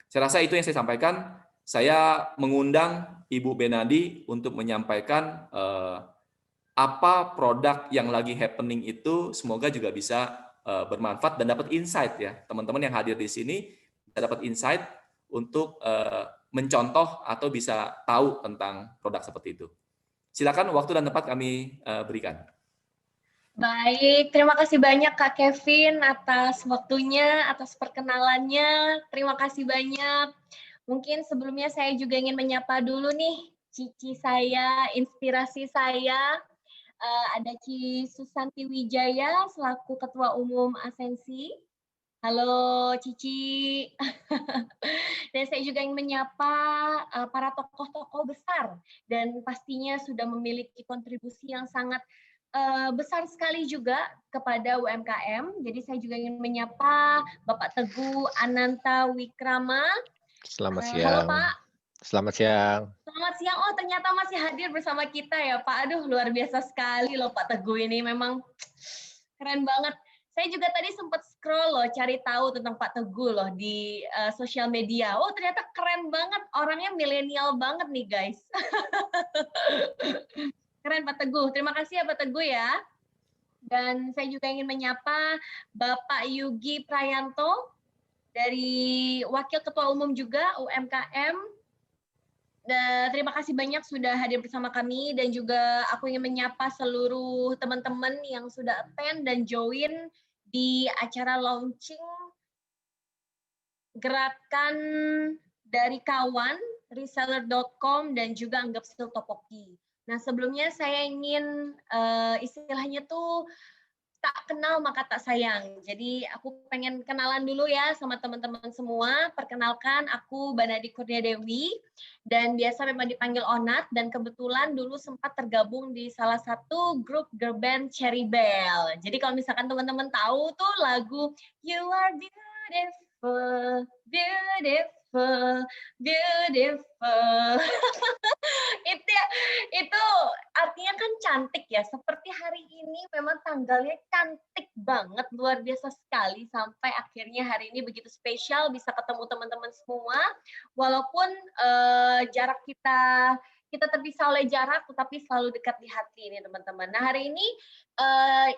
Saya rasa itu yang saya sampaikan. Saya mengundang Ibu Benadi untuk menyampaikan apa produk yang lagi happening itu, semoga juga bisa bermanfaat dan dapat insight ya. Teman-teman yang hadir di sini bisa dapat insight untuk mencontoh atau bisa tahu tentang produk seperti itu. Silakan, waktu dan tempat kami berikan. Baik, terima kasih banyak Kak Kevin atas waktunya, atas perkenalannya. Terima kasih banyak. Mungkin sebelumnya saya juga ingin menyapa dulu nih cici saya, inspirasi saya. Ada Ci Susanti Wijaya selaku Ketua Umum Asensi. Halo Cici. Dan saya juga ingin menyapa para tokoh-tokoh besar dan pastinya sudah memiliki kontribusi yang sangat besar sekali juga kepada UMKM. Jadi saya juga ingin menyapa Bapak Teguh Ananta Wikrama. Selamat Halo siang. Pak. Selamat siang. Selamat siang. Oh, ternyata masih hadir bersama kita ya Pak. Aduh, luar biasa sekali loh Pak Teguh ini. Memang keren banget. Saya juga tadi sempat scroll loh, cari tahu tentang Pak Teguh loh di sosial media. Oh, ternyata keren banget. Orangnya milenial banget nih, guys. Keren Pak Teguh. Terima kasih ya Pak Teguh ya. Dan saya juga ingin menyapa Bapak Yugi Prayanto dari Wakil Ketua Umum juga UMKM. Dan terima kasih banyak sudah hadir bersama kami, dan juga aku ingin menyapa seluruh teman-teman yang sudah attend dan join di acara launching gerakan dari kawan, reseller.com, dan juga Enggepsil Topoki. Nah, sebelumnya saya ingin istilahnya tuh tak kenal maka tak sayang. Jadi aku pengen kenalan dulu ya sama teman-teman semua. Perkenalkan, aku Banadi Kurnia Dewi, dan biasa memang dipanggil Onat, dan kebetulan dulu sempat tergabung di salah satu grup girl band Cherry Bell. Jadi kalau misalkan teman-teman tahu tuh lagu You Are Beautiful, Beautiful, Beautiful. itu artinya kan cantik ya. Seperti hari ini memang tanggalnya cantik banget, luar biasa sekali, sampai akhirnya hari ini begitu spesial bisa ketemu teman-teman semua, walaupun jarak kita terpisah oleh jarak, tetapi selalu dekat di hati ini teman-teman. Nah, hari ini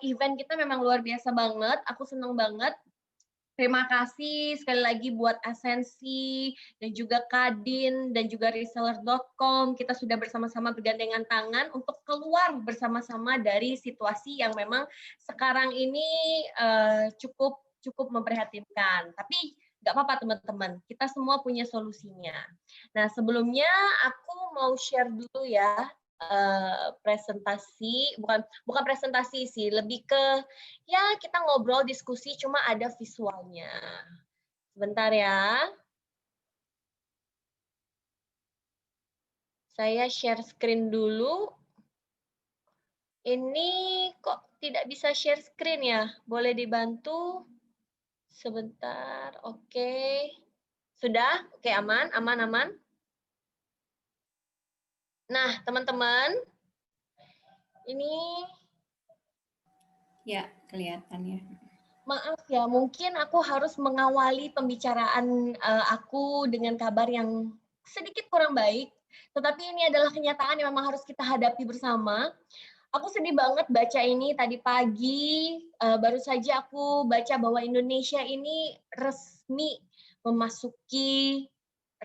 event kita memang luar biasa banget, aku senang banget. Terima kasih sekali lagi buat Asensi dan juga Kadin dan juga reseller.com. Kita sudah bersama-sama bergandengan tangan untuk keluar bersama-sama dari situasi yang memang sekarang ini cukup memprihatinkan. Tapi nggak apa-apa teman-teman, kita semua punya solusinya. Nah, sebelumnya aku mau share dulu ya presentasi, bukan presentasi sih, lebih ke ya kita ngobrol diskusi, cuma ada visualnya. Sebentar ya. Saya share screen dulu. Ini kok tidak bisa share screen ya? Boleh dibantu? Sebentar. Oke. Sudah? Oke, aman. Nah, teman-teman, Ini Ya, kelihatan ya. maaf ya, mungkin aku harus mengawali pembicaraan aku dengan kabar yang sedikit kurang baik, tetapi ini adalah kenyataan yang memang harus kita hadapi bersama. Aku sedih banget baca ini tadi pagi, baru saja aku baca bahwa Indonesia ini resmi memasuki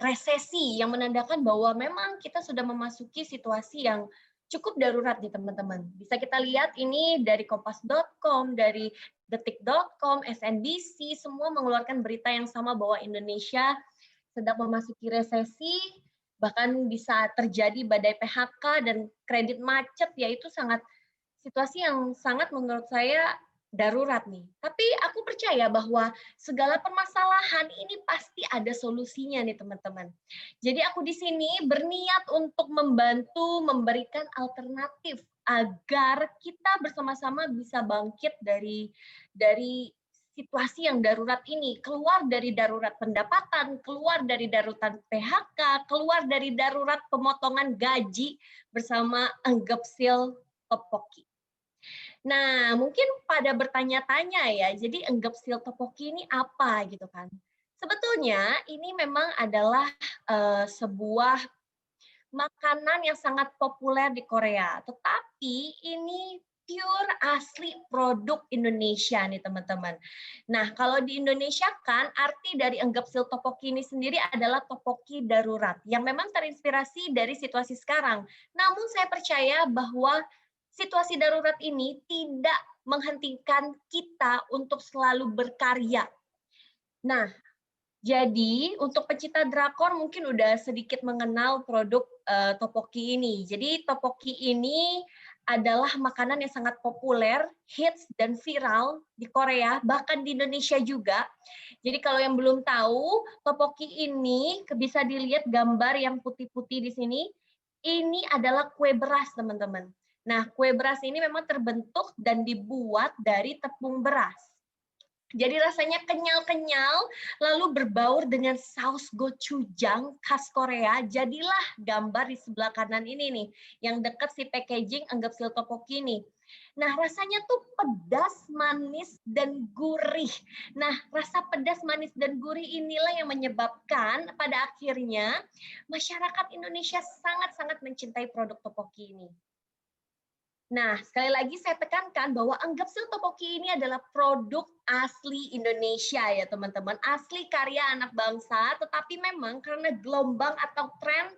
resesi, yang menandakan bahwa memang kita sudah memasuki situasi yang cukup darurat nih teman-teman. Bisa kita lihat ini dari kompas.com, dari detik.com, SNBC, semua mengeluarkan berita yang sama bahwa Indonesia sedang memasuki resesi, bahkan bisa terjadi badai PHK dan kredit macet, yaitu situasi yang sangat menurut saya darurat nih. Tapi aku percaya bahwa segala permasalahan ini pasti ada solusinya nih teman-teman. Jadi aku di sini berniat untuk membantu memberikan alternatif agar kita bersama-sama bisa bangkit dari situasi yang darurat ini, keluar dari darurat pendapatan, keluar dari darurat PHK, keluar dari darurat pemotongan gaji bersama Enggepsil Topoki. Nah, mungkin pada bertanya-tanya ya, jadi Enggepsil Topoki ini apa gitu kan? Sebetulnya ini memang adalah sebuah makanan yang sangat populer di Korea, tetapi ini pure asli produk Indonesia nih teman-teman. Nah, kalau di Indonesia kan arti dari Enggepsil Topoki ini sendiri adalah topoki darurat yang memang terinspirasi dari situasi sekarang. Namun saya percaya bahwa situasi darurat ini tidak menghentikan kita untuk selalu berkarya. Nah, jadi untuk pecinta drakor mungkin udah sedikit mengenal produk topoki ini. Jadi topoki ini adalah makanan yang sangat populer, hits dan viral di Korea, bahkan di Indonesia juga. Jadi kalau yang belum tahu, topoki ini bisa dilihat gambar yang putih-putih di sini. Ini adalah kue beras, teman-teman. Nah, kue beras ini memang terbentuk dan dibuat dari tepung beras. Jadi rasanya kenyal-kenyal, lalu berbaur dengan saus gochujang khas Korea. Jadilah gambar di sebelah kanan ini nih, yang dekat si packaging Enggepsil Topoki ini. Nah, rasanya tuh pedas, manis, dan gurih. Nah, rasa pedas, manis, dan gurih inilah yang menyebabkan pada akhirnya masyarakat Indonesia sangat-sangat mencintai produk topoki ini. Nah, sekali lagi saya tekankan bahwa Enggepsil Topoki ini adalah produk asli Indonesia ya teman-teman, asli karya anak bangsa, tetapi memang karena gelombang atau tren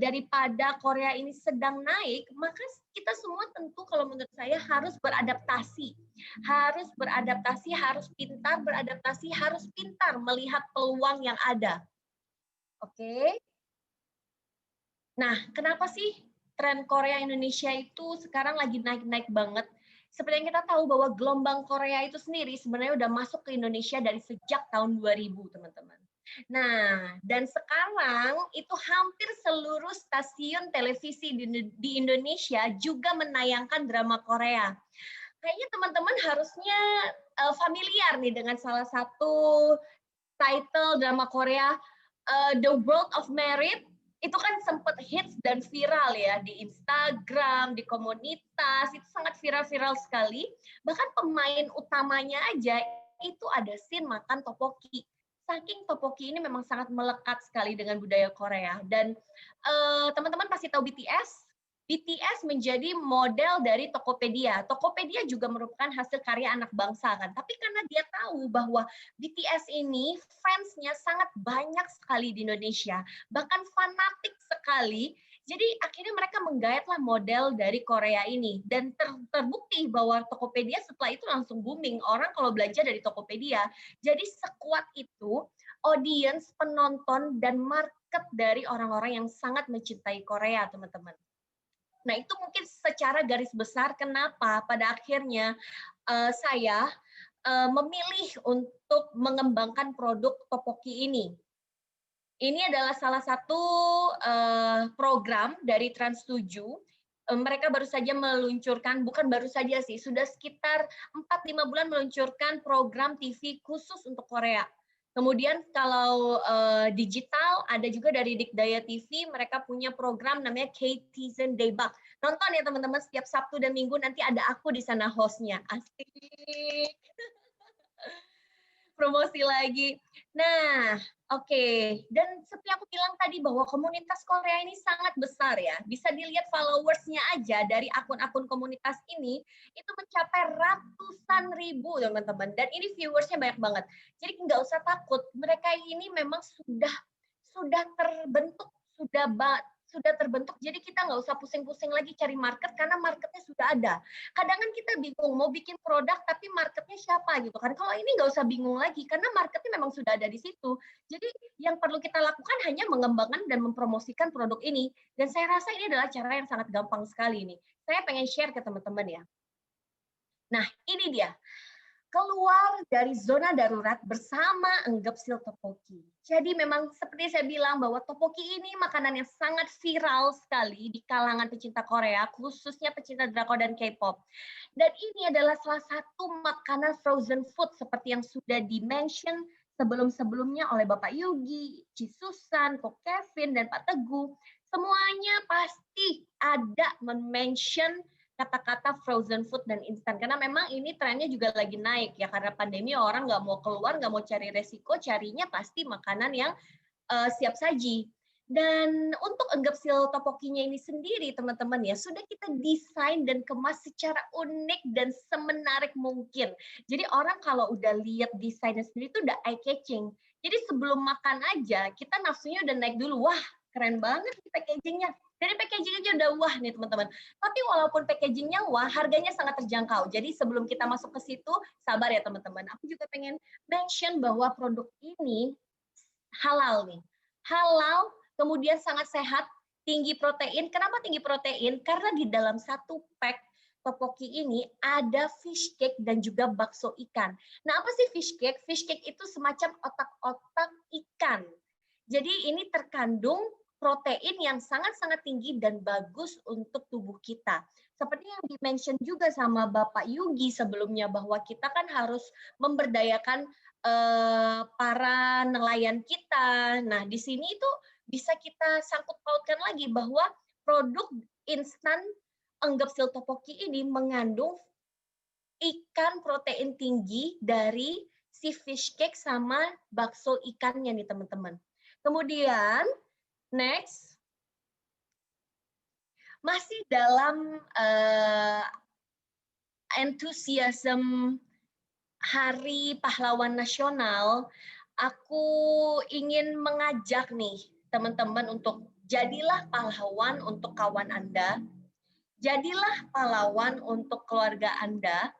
daripada Korea ini sedang naik, maka kita semua tentu kalau menurut saya harus beradaptasi, harus pintar beradaptasi, harus pintar melihat peluang yang ada. Oke? Nah, kenapa sih tren Korea Indonesia itu sekarang lagi naik-naik banget? Seperti yang kita tahu bahwa gelombang Korea itu sendiri sebenarnya udah masuk ke Indonesia dari sejak tahun 2000, teman-teman. Nah, dan sekarang itu hampir seluruh stasiun televisi di Indonesia juga menayangkan drama Korea. Kayaknya teman-teman harusnya familiar nih dengan salah satu title drama Korea, The World of Merit. Itu kan sempat hits dan viral ya di Instagram, di komunitas, itu sangat viral-viral sekali. Bahkan pemain utamanya aja itu ada scene makan topoki. Saking topoki ini memang sangat melekat sekali dengan budaya Korea. Dan teman-teman pasti tahu BTS. BTS menjadi model dari Tokopedia. Tokopedia juga merupakan hasil karya anak bangsa kan. Tapi karena dia tahu bahwa BTS ini fansnya sangat banyak sekali di Indonesia, bahkan fanatik sekali. Jadi akhirnya mereka menggayatlah model dari Korea ini dan terbukti bahwa Tokopedia setelah itu langsung booming. Orang kalau belanja dari Tokopedia. Jadi sekuat itu audience, penonton dan market dari orang-orang yang sangat mencintai Korea, teman-teman. Nah, itu mungkin secara garis besar kenapa pada akhirnya saya memilih untuk mengembangkan produk topoki ini. Ini adalah salah satu program dari Trans7. Mereka baru saja meluncurkan, bukan baru saja sih, sudah sekitar 4-5 bulan meluncurkan program TV khusus untuk Korea. Kemudian kalau digital ada juga dari Dikdaya TV, mereka punya program namanya K-Tizen Debug. Nonton ya teman-teman, setiap Sabtu dan Minggu nanti ada aku di sana hostnya. Asik. Promosi lagi. Nah, oke. Dan seperti aku bilang tadi bahwa komunitas Korea ini sangat besar ya. Bisa dilihat followersnya aja dari akun-akun komunitas ini itu mencapai ratusan ribu teman-teman. Dan ini viewersnya banyak banget. Jadi nggak usah takut. Mereka ini memang sudah terbentuk, sudah terbentuk, jadi kita nggak usah pusing-pusing lagi cari market karena marketnya sudah ada. Kadang kan kita bingung mau bikin produk tapi marketnya siapa gitu kan. Kalau ini nggak usah bingung lagi karena marketnya memang sudah ada di situ. Jadi yang perlu kita lakukan hanya mengembangkan dan mempromosikan produk ini. Dan saya rasa ini adalah cara yang sangat gampang sekali nih. Saya pengen share ke teman-teman ya. Nah ini dia. Keluar dari zona darurat bersama Enggapsil Tteokbokki. Jadi memang seperti saya bilang bahwa tteokbokki ini makanan yang sangat viral sekali di kalangan pecinta Korea, khususnya pecinta drakor dan K-pop. Dan ini adalah salah satu makanan frozen food seperti yang sudah di-mention sebelum-sebelumnya oleh Bapak Yugi, Jisusan, Ko Kevin, dan Pak Teguh. Semuanya pasti ada men-mention kata-kata frozen food dan instan karena memang ini trennya juga lagi naik ya karena pandemi orang nggak mau keluar, nggak mau cari resiko, carinya pasti makanan yang siap saji. Dan untuk Enggapsil Tteokbokki-nya ini sendiri teman-teman ya sudah kita desain dan kemas secara unik dan semenarik mungkin. Jadi orang kalau udah lihat desainnya sendiri itu udah eye catching. Jadi sebelum makan aja kita nafsunya udah naik dulu, wah keren banget nih packaging-nya. Dari packaging aja udah wah nih teman-teman. Tapi walaupun packagingnya wah, harganya sangat terjangkau. Jadi sebelum kita masuk ke situ, sabar ya teman-teman. Aku juga pengen mention bahwa produk ini halal nih. Halal, kemudian sangat sehat, tinggi protein. Kenapa tinggi protein? Karena di dalam satu pack tteokbokki ini ada fish cake dan juga bakso ikan. Nah apa sih fish cake? Fish cake itu semacam otak-otak ikan. Jadi ini terkandung protein yang sangat-sangat tinggi dan bagus untuk tubuh kita. Seperti yang di-mention juga sama Bapak Yugi sebelumnya bahwa kita kan harus memberdayakan para nelayan kita. Nah, di sini itu bisa kita sangkut pautkan lagi bahwa produk instan Enggapsil Tteokbokki ini mengandung ikan protein tinggi dari si fish cake sama bakso ikannya nih teman-teman. Kemudian next, masih dalam enthusiasm Hari Pahlawan Nasional, aku ingin mengajak nih teman-teman untuk jadilah pahlawan untuk kawan Anda, jadilah pahlawan untuk keluarga Anda,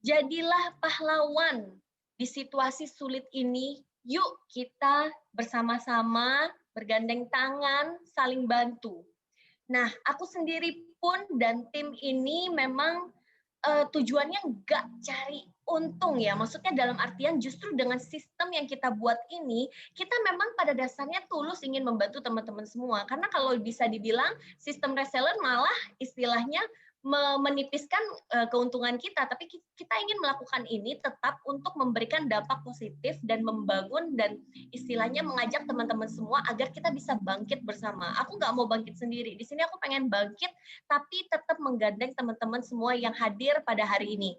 jadilah pahlawan di situasi sulit ini. Yuk kita bersama-sama bergandeng tangan, saling bantu. Nah, aku sendiri pun dan tim ini memang tujuannya nggak cari untung ya. Maksudnya dalam artian justru dengan sistem yang kita buat ini, kita memang pada dasarnya tulus ingin membantu teman-teman semua. Karena kalau bisa dibilang sistem reseller malah istilahnya menipiskan keuntungan kita, tapi kita ingin melakukan ini tetap untuk memberikan dampak positif dan membangun dan istilahnya mengajak teman-teman semua agar kita bisa bangkit bersama. Aku nggak mau bangkit sendiri. Di sini aku pengen bangkit, tapi tetap menggandeng teman-teman semua yang hadir pada hari ini.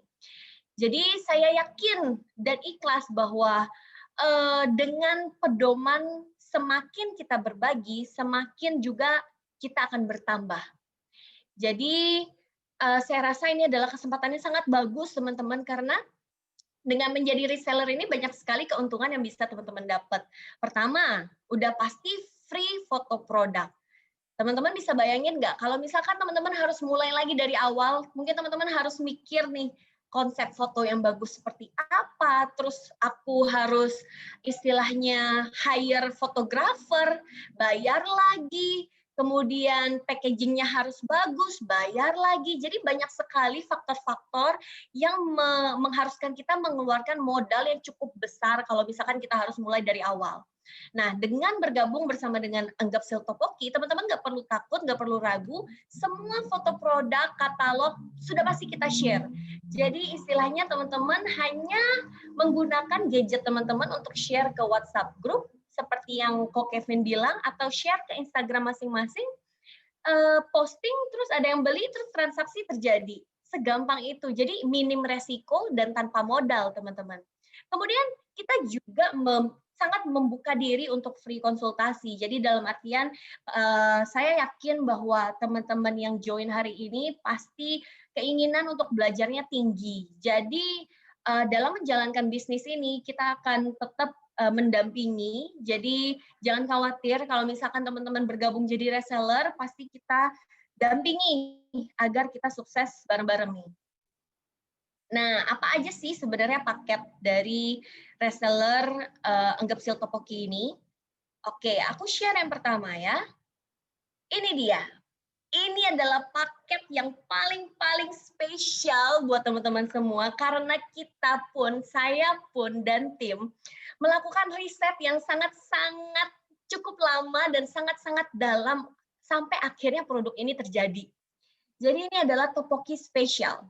Jadi saya yakin dan ikhlas bahwa dengan pedoman semakin kita berbagi, semakin juga kita akan bertambah. Jadi saya rasa ini adalah kesempatan yang sangat bagus teman-teman karena dengan menjadi reseller ini banyak sekali keuntungan yang bisa teman-teman dapat. Pertama, udah pasti free foto produk. Teman-teman bisa bayangin nggak kalau misalkan teman-teman harus mulai lagi dari awal, mungkin teman-teman harus mikir nih konsep foto yang bagus seperti apa, terus aku harus istilahnya hire fotografer, bayar lagi, kemudian packagingnya harus bagus, bayar lagi. Jadi banyak sekali faktor-faktor yang mengharuskan kita mengeluarkan modal yang cukup besar kalau misalkan kita harus mulai dari awal. Nah, dengan bergabung bersama dengan Enggapsil Tteokbokki, teman-teman nggak perlu takut, nggak perlu ragu, semua foto produk, katalog, sudah pasti kita share. Jadi istilahnya teman-teman hanya menggunakan gadget teman-teman untuk share ke WhatsApp group, seperti yang Ko Kevin bilang, atau share ke Instagram masing-masing, posting, terus ada yang beli, terus transaksi terjadi. Segampang itu. Jadi minim resiko dan tanpa modal, teman-teman. Kemudian kita juga sangat membuka diri untuk free konsultasi. Jadi dalam artian saya yakin bahwa teman-teman yang join hari ini pasti keinginan untuk belajarnya tinggi. Jadi dalam menjalankan bisnis ini kita akan tetap mendampingi. Jadi jangan khawatir kalau misalkan teman-teman bergabung jadi reseller, pasti kita dampingi agar kita sukses bareng-bareng nih. Nah, apa aja sih sebenarnya paket dari reseller Enggapsil Topoki ini? Oke, aku share yang pertama ya. Ini dia. Ini adalah paket yang paling spesial buat teman-teman semua karena kita pun, saya pun, dan tim melakukan riset yang sangat-sangat cukup lama dan sangat-sangat dalam sampai akhirnya produk ini terjadi. Jadi ini adalah topoki spesial.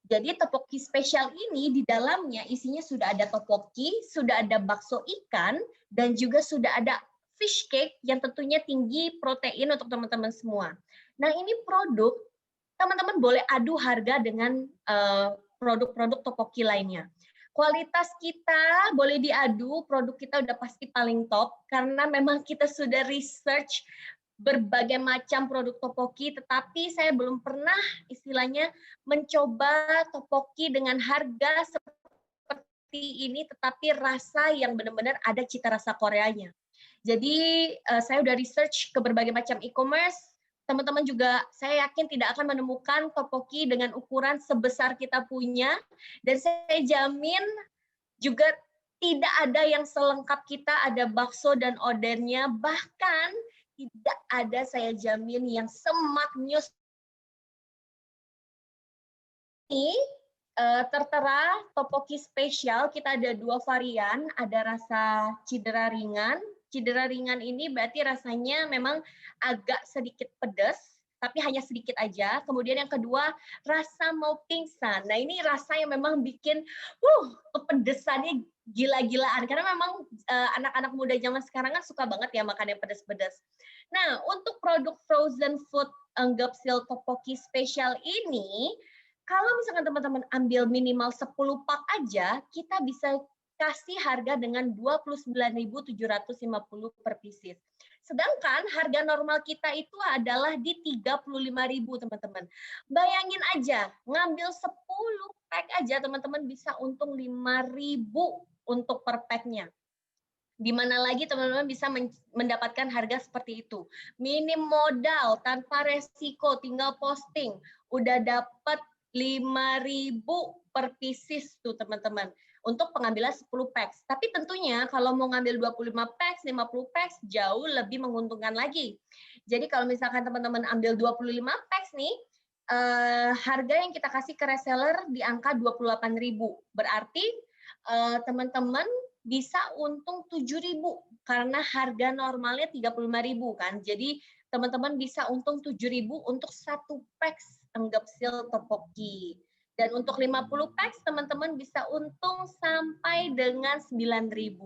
Jadi topoki spesial ini di dalamnya isinya sudah ada topoki, sudah ada bakso ikan, dan juga sudah ada fish cake yang tentunya tinggi protein untuk teman-teman semua. Nah ini produk, teman-teman boleh adu harga dengan produk-produk topoki lainnya. Kualitas kita boleh diadu, produk kita udah pasti paling top, karena memang kita sudah research berbagai macam produk topoki, tetapi saya belum pernah istilahnya mencoba topoki dengan harga seperti ini, tetapi rasa yang benar-benar ada cita rasa Koreanya. Jadi saya udah research ke berbagai macam e-commerce, teman-teman juga saya yakin tidak akan menemukan topoki dengan ukuran sebesar kita punya, dan saya jamin juga tidak ada yang selengkap kita, ada bakso dan odennya, bahkan tidak ada saya jamin yang semaknyus ini. Tertera topoki spesial, kita ada 2 varian, ada rasa cidera ringan. Cidera ringan ini berarti rasanya memang agak sedikit pedas, tapi hanya sedikit aja. Kemudian yang kedua, rasa mau pingsan. Nah ini rasa yang memang bikin kepedesannya gila-gilaan, karena memang anak-anak muda zaman sekarang kan suka banget ya makan yang pedas-pedas. Nah untuk produk frozen food Enggapsil Topoki spesial ini, kalau misalkan teman-teman ambil minimal 10 pak aja, kita bisa kasih harga dengan 29.750 per pieces. Sedangkan harga normal kita itu adalah di 35.000, teman-teman. Bayangin aja, ngambil 10 pack aja teman-teman bisa untung 5.000 untuk per packnya. Di mana lagi teman-teman bisa mendapatkan harga seperti itu. Minim modal, tanpa resiko, tinggal posting, udah dapat 5.000 per pieces tuh teman-teman. Untuk pengambilan 10 packs. Tapi tentunya kalau mau ngambil 25 packs, 50 packs, jauh lebih menguntungkan lagi. Jadi kalau misalkan teman-teman ambil 25 packs nih, harga yang kita kasih ke reseller di angka 28.000. Berarti teman-teman bisa untung 7.000 karena harga normalnya 35.000 kan. Jadi teman-teman bisa untung 7.000 untuk 1 packs Enggapsil Topoki. Dan untuk 50 packs, teman-teman bisa untung sampai dengan 9.000.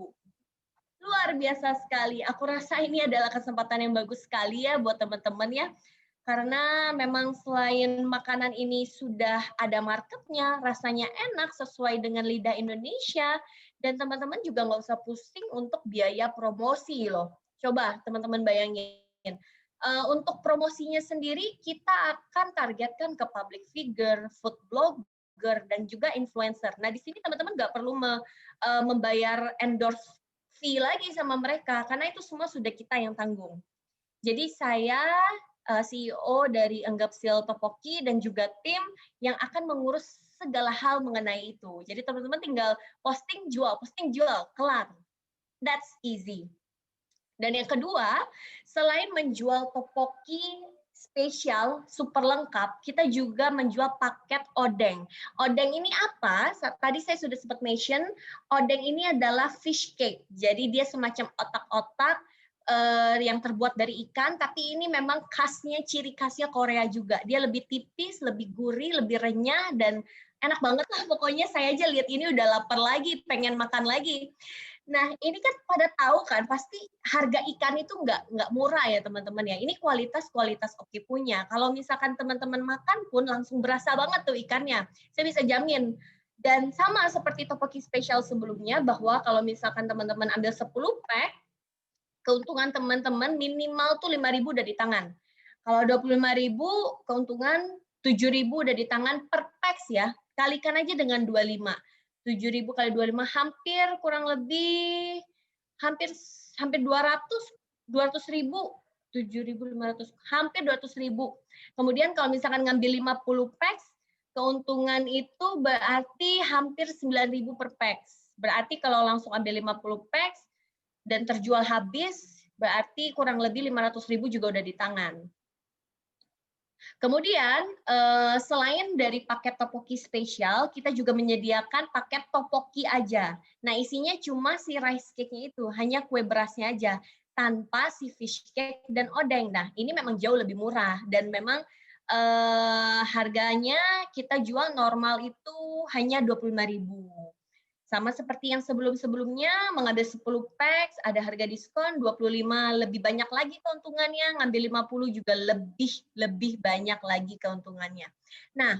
Luar biasa sekali. Aku rasa ini adalah kesempatan yang bagus sekali ya buat teman-teman ya. Karena memang selain makanan ini sudah ada marketnya, rasanya enak sesuai dengan lidah Indonesia, dan teman-teman juga nggak usah pusing untuk biaya promosi loh. Coba teman-teman bayangin. Untuk promosinya sendiri kita akan targetkan ke public figure, food blogger, dan juga influencer. Nah di sini teman-teman nggak perlu membayar endorse fee lagi sama mereka karena itu semua sudah kita yang tanggung. Jadi saya CEO dari Enggapsil Topoki dan juga tim yang akan mengurus segala hal mengenai itu. Jadi teman-teman tinggal posting jual, kelar. That's easy. Dan yang kedua, selain menjual topoki spesial, super lengkap, kita juga menjual paket odeng. Odeng ini apa? Tadi saya sudah sempat mention, odeng ini adalah fish cake. Jadi dia semacam otak-otak yang terbuat dari ikan, tapi ini memang khasnya, ciri khasnya Korea juga. Dia lebih tipis, lebih gurih, lebih renyah, dan enak banget lah pokoknya, saya aja lihat ini udah lapar lagi, pengen makan lagi. Nah, ini kan pada tahu kan, pasti harga ikan itu nggak murah ya teman-teman ya. Ini kualitas oke punya. Kalau misalkan teman-teman makan pun langsung berasa banget tuh ikannya. Saya bisa jamin. Dan sama seperti topoki spesial sebelumnya, bahwa kalau misalkan teman-teman ambil 10 pack, keuntungan teman-teman minimal tuh 5.000 udah di tangan. Kalau 25.000, keuntungan 7.000 udah di tangan per packs ya. Kalikan aja dengan 25. 7.000 kali 25 hampir kurang lebih hampir 200.000, 7.500, hampir 200.000. Kemudian kalau misalkan ngambil 50 packs, keuntungan itu berarti hampir 9.000 per packs. Berarti kalau langsung ambil 50 packs dan terjual habis, berarti kurang lebih 500.000 juga udah di tangan. Kemudian, selain dari paket topoki spesial, kita juga menyediakan paket topoki aja. Nah, isinya cuma si rice cake-nya itu, hanya kue berasnya aja, tanpa si fish cake dan odeng. Nah, ini memang jauh lebih murah, dan memang harganya kita jual normal itu hanya 25.000. Sama seperti yang sebelum-sebelumnya, mengambil 10 packs, ada harga diskon 25, lebih banyak lagi keuntungannya, ngambil 50 juga lebih banyak lagi keuntungannya. Nah,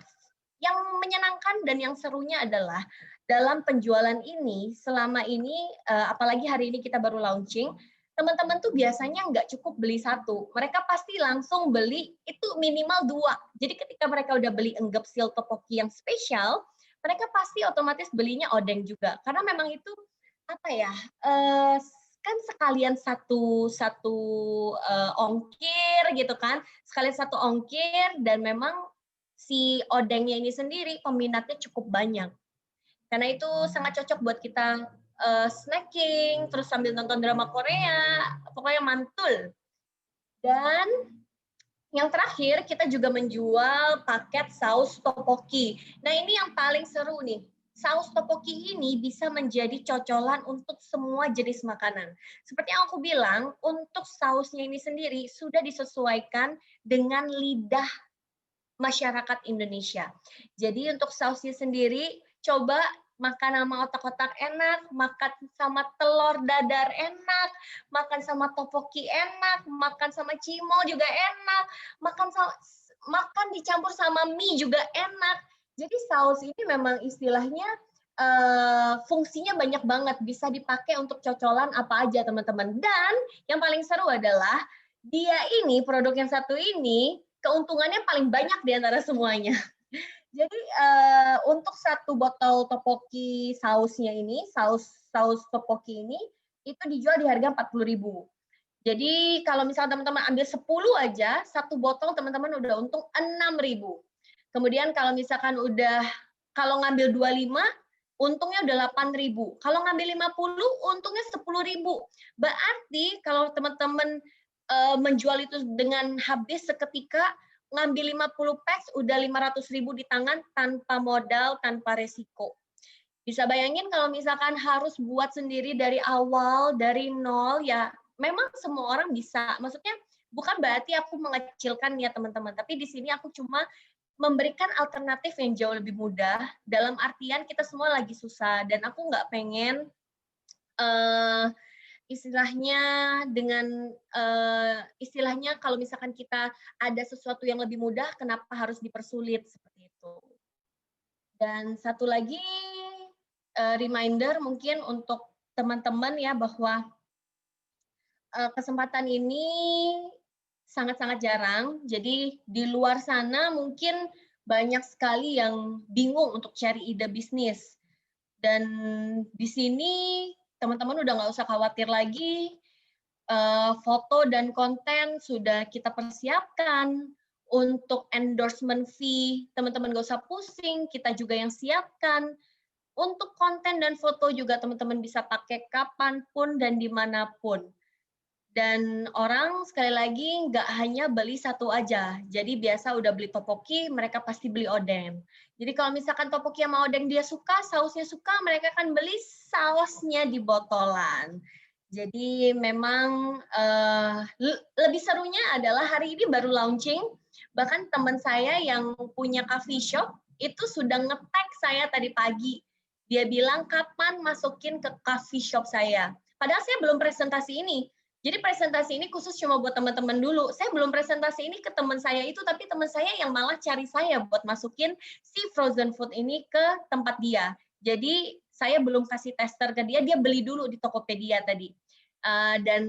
yang menyenangkan dan yang serunya adalah, dalam penjualan ini, selama ini, apalagi hari ini kita baru launching, teman-teman tuh biasanya nggak cukup beli satu, mereka pasti langsung beli itu minimal 2. Jadi ketika mereka udah beli enggepsil topoki yang spesial, mereka pasti otomatis belinya odeng juga, karena memang itu apa ya, kan sekalian satu ongkir gitu kan, sekalian satu ongkir, dan memang si odengnya ini sendiri peminatnya cukup banyak, karena itu sangat cocok buat kita snacking, terus sambil nonton drama Korea, pokoknya mantul. Dan yang terakhir, kita juga menjual paket saus topoki. Nah, ini yang paling seru nih. Saus topoki ini bisa menjadi cocolan untuk semua jenis makanan. Seperti yang aku bilang, untuk sausnya ini sendiri sudah disesuaikan dengan lidah masyarakat Indonesia. Jadi untuk sausnya sendiri, coba makan sama otak-otak enak, makan sama telur dadar enak, makan sama topoki enak, makan sama cimol juga enak, makan dicampur sama mie juga enak. Jadi saus ini memang istilahnya fungsinya banyak banget, bisa dipakai untuk cocolan apa aja teman-teman. Dan yang paling seru adalah dia ini, produk yang satu ini, keuntungannya paling banyak di antara semuanya. Jadi untuk satu botol topoki sausnya ini, saus topoki ini, itu dijual di harga 40.000. Jadi kalau misalnya teman-teman ambil 10 aja, satu botol teman-teman udah untung 6.000. Kemudian kalau misalkan kalau ngambil 25, untungnya udah 8.000. Kalau ngambil 50, untungnya 10.000. Berarti kalau teman-teman menjual itu dengan habis seketika, ngambil 50 packs udah 500.000 di tangan tanpa modal, tanpa resiko. Bisa bayangin kalau misalkan harus buat sendiri dari awal, dari nol, ya memang semua orang bisa. Maksudnya bukan berarti aku mengecilkan ya teman-teman, tapi di sini aku cuma memberikan alternatif yang jauh lebih mudah, dalam artian kita semua lagi susah, dan aku nggak pengen istilahnya istilahnya kalau misalkan kita ada sesuatu yang lebih mudah, kenapa harus dipersulit seperti itu. Dan satu lagi reminder mungkin untuk teman-teman ya, bahwa kesempatan ini sangat-sangat jarang. Jadi di luar sana mungkin banyak sekali yang bingung untuk cari ide bisnis. Dan di sini teman-teman udah nggak usah khawatir lagi, foto dan konten sudah kita persiapkan. Untuk endorsement fee, teman-teman nggak usah pusing, kita juga yang siapkan. Untuk konten dan foto juga teman-teman bisa pakai kapanpun dan dimanapun. Dan orang sekali lagi nggak hanya beli satu aja. Jadi biasa udah beli topoki, mereka pasti beli odeng. Jadi kalau misalkan topoki sama odeng dia suka, sausnya suka, mereka akan beli sausnya di botolan. Jadi memang lebih serunya adalah hari ini baru launching. Bahkan teman saya yang punya coffee shop itu sudah nge-tag saya tadi pagi. Dia bilang kapan masukin ke coffee shop saya. Padahal saya belum presentasi ini. Jadi presentasi ini khusus cuma buat teman-teman dulu. Saya belum presentasi ini ke teman saya itu, tapi teman saya yang malah cari saya buat masukin si frozen food ini ke tempat dia. Jadi saya belum kasih tester ke dia, dia beli dulu di Tokopedia tadi. Dan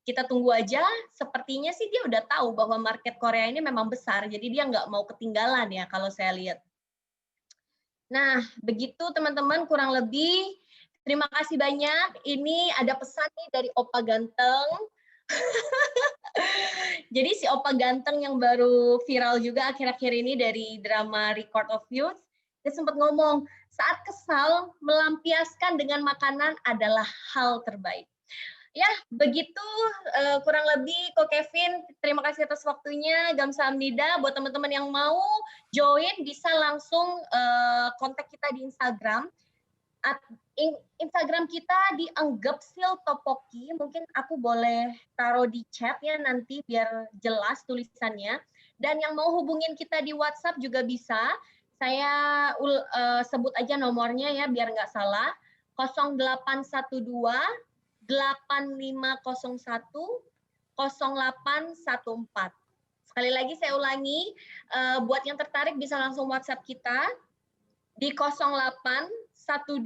kita tunggu aja, sepertinya sih dia udah tahu bahwa market Korea ini memang besar, jadi dia nggak mau ketinggalan ya kalau saya lihat. Nah, begitu teman-teman kurang lebih. Terima kasih banyak. Ini ada pesan nih dari Opa Ganteng. Jadi si Opa Ganteng yang baru viral juga akhir-akhir ini dari drama Record of Youth, dia sempat ngomong, saat kesal, melampiaskan dengan makanan adalah hal terbaik. Ya, begitu kurang lebih Ko Kevin. Terima kasih atas waktunya. Gamsahamnida. Buat teman-teman yang mau join, bisa langsung kontak kita di Instagram. Instagram kita di Enggepsil Topoki. Mungkin aku boleh taruh di chat ya nanti biar jelas tulisannya. Dan yang mau hubungin kita di WhatsApp juga bisa. Saya sebut aja nomornya ya biar nggak salah. 0812 8501 0814. Sekali lagi saya ulangi, buat yang tertarik bisa langsung WhatsApp kita di 0812 8501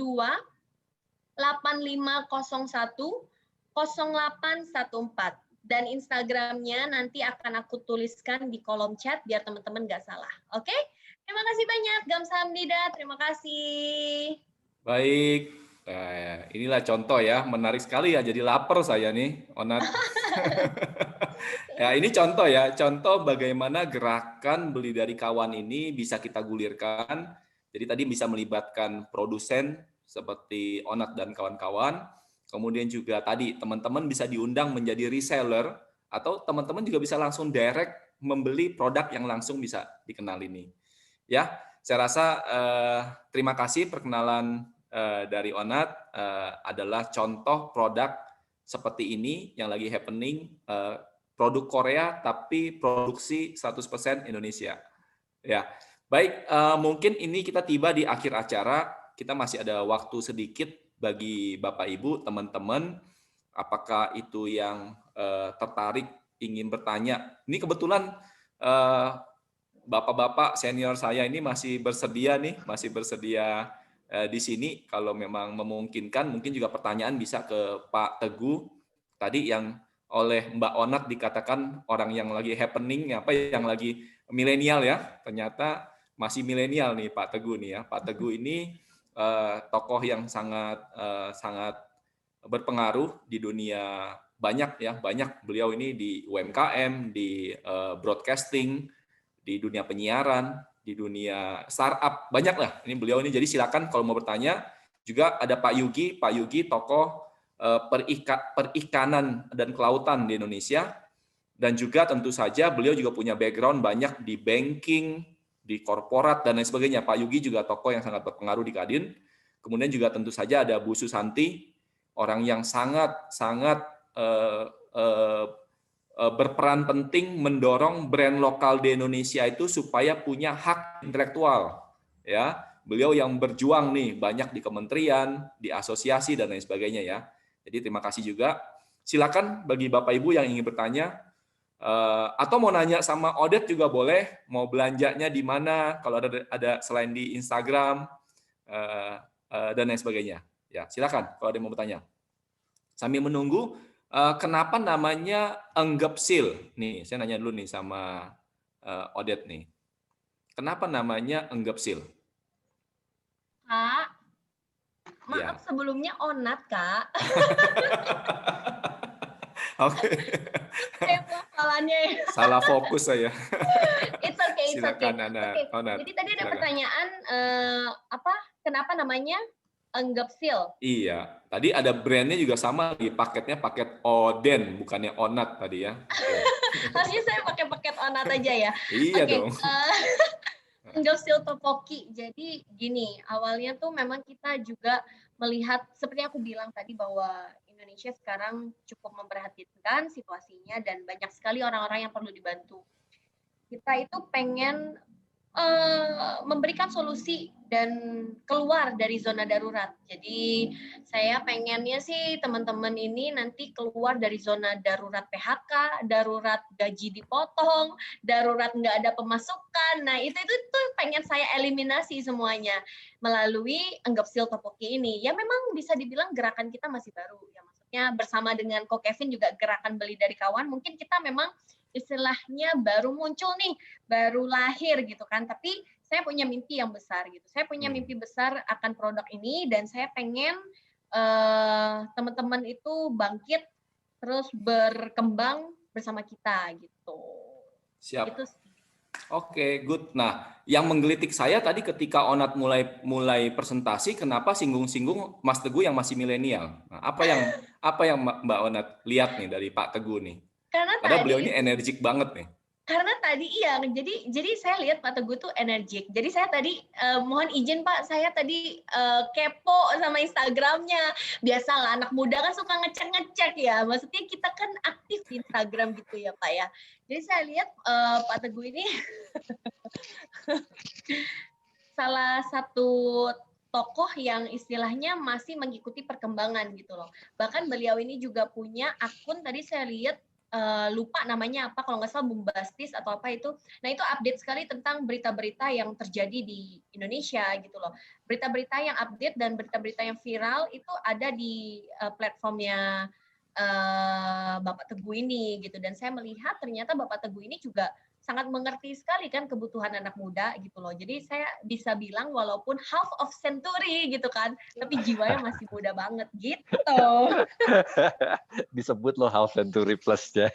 0814. Dan Instagramnya nanti akan aku tuliskan di kolom chat biar teman-teman nggak salah. Oke? Terima kasih banyak, Gamsahamnida. Terima kasih. Baik, inilah contoh ya, menarik sekali ya, jadi lapar saya nih, Onat. Ya, ini contoh ya, contoh bagaimana gerakan beli dari kawan ini bisa kita gulirkan. Jadi tadi bisa melibatkan produsen seperti Onat dan kawan-kawan. Kemudian juga tadi teman-teman bisa diundang menjadi reseller atau teman-teman juga bisa langsung direct membeli produk yang langsung bisa dikenal ini. Ya, saya rasa terima kasih perkenalan dari Onat adalah contoh produk seperti ini yang lagi happening, produk Korea tapi produksi 100% Indonesia. Ya, baik, mungkin ini kita tiba di akhir acara. Kita masih ada waktu sedikit bagi Bapak Ibu, teman-teman, apakah itu yang tertarik ingin bertanya. Ini kebetulan Bapak-bapak senior saya ini masih bersedia di sini. Kalau memang memungkinkan, mungkin juga pertanyaan bisa ke Pak Teguh. Tadi yang oleh Mbak Onat dikatakan orang yang lagi happening, yang lagi milenial ya. Ternyata masih milenial nih Pak Teguh nih ya. Pak Teguh ini tokoh yang sangat berpengaruh di dunia banyak. Beliau ini di UMKM, di broadcasting, di dunia penyiaran, di dunia startup, banyak lah. Ini beliau ini, jadi silakan kalau mau bertanya. Juga ada Pak Yugi tokoh perikanan dan kelautan di Indonesia. Dan juga tentu saja beliau juga punya background banyak di banking, di korporat, dan lain sebagainya. Pak Yugi juga tokoh yang sangat berpengaruh di Kadin. Kemudian juga tentu saja ada Bu Susanti, orang yang sangat berperan penting mendorong brand lokal di Indonesia itu supaya punya hak intelektual. Ya, beliau yang berjuang nih banyak di kementerian, di asosiasi, dan lain sebagainya ya. Jadi terima kasih juga. Silakan bagi Bapak Ibu yang ingin bertanya. Atau mau nanya sama Odet juga boleh, mau belanjanya di mana, kalau ada selain di Instagram dan lain sebagainya. Ya, silakan kalau ada yang mau bertanya. Sambil menunggu, kenapa namanya Enggepsil? Nih, saya nanya dulu nih sama Odet nih. Kenapa namanya Enggepsil? Kak, maaf sebelumnya Onat, Kak. Oke. Salah fokus saya. It's okay. Silakan, Onat. Jadi tadi ada pertanyaan kenapa namanya Enggepsil? Iya, tadi ada brandnya juga sama lagi, paketnya paket Oden, bukannya Onat tadi ya. Harusnya saya pakai paket Onat aja ya. Iya dong. Enggepsil Topoki. Jadi gini, awalnya tuh memang kita juga melihat, seperti aku bilang tadi, bahwa Indonesia sekarang cukup memperhatikan situasinya dan banyak sekali orang-orang yang perlu dibantu. Kita itu pengen memberikan solusi dan keluar dari zona darurat. Jadi saya pengennya sih teman-teman ini nanti keluar dari zona darurat PHK, darurat gaji dipotong, darurat nggak ada pemasukan. Nah itu pengen saya eliminasi semuanya melalui Enggapsil Topoki ini. Ya memang bisa dibilang gerakan kita masih baru. Ya maksudnya bersama dengan Ko Kevin juga gerakan beli dari kawan. Mungkin kita memang istilahnya baru muncul nih, baru lahir gitu kan. Tapi saya punya mimpi yang besar gitu. Saya punya mimpi besar akan produk ini dan saya pengen teman-teman itu bangkit terus berkembang bersama kita gitu. Siap. Gitu sih. Oke, good. Nah, yang menggelitik saya tadi ketika Onat mulai presentasi, kenapa singgung-singgung Mas Teguh yang masih milenial? Nah, apa yang Mbak Onat lihat nih dari Pak Teguh nih? Karena Padahal beliau ini energik banget nih. Karena tadi iya, jadi saya lihat Pak Teguh tuh energik. Jadi saya tadi mohon izin Pak, saya tadi kepo sama Instagramnya. Biasalah anak muda kan suka ngecek ya. Maksudnya kita kan aktif di Instagram gitu ya Pak ya. Jadi saya lihat Pak Teguh ini salah satu tokoh yang istilahnya masih mengikuti perkembangan gitu loh. Bahkan beliau ini juga punya akun, tadi saya lihat lupa namanya apa, kalau nggak salah Bombastis atau apa itu. Nah itu update sekali tentang berita-berita yang terjadi di Indonesia gitu loh. Berita-berita yang update dan berita-berita yang viral itu ada di platformnya Bapak Teguh ini gitu. Dan saya melihat ternyata Bapak Teguh ini juga sangat mengerti sekali kan kebutuhan anak muda gitu loh. Jadi saya bisa bilang walaupun half of century gitu kan, tapi jiwanya masih muda banget gitu. Disebut loh half century plus ya.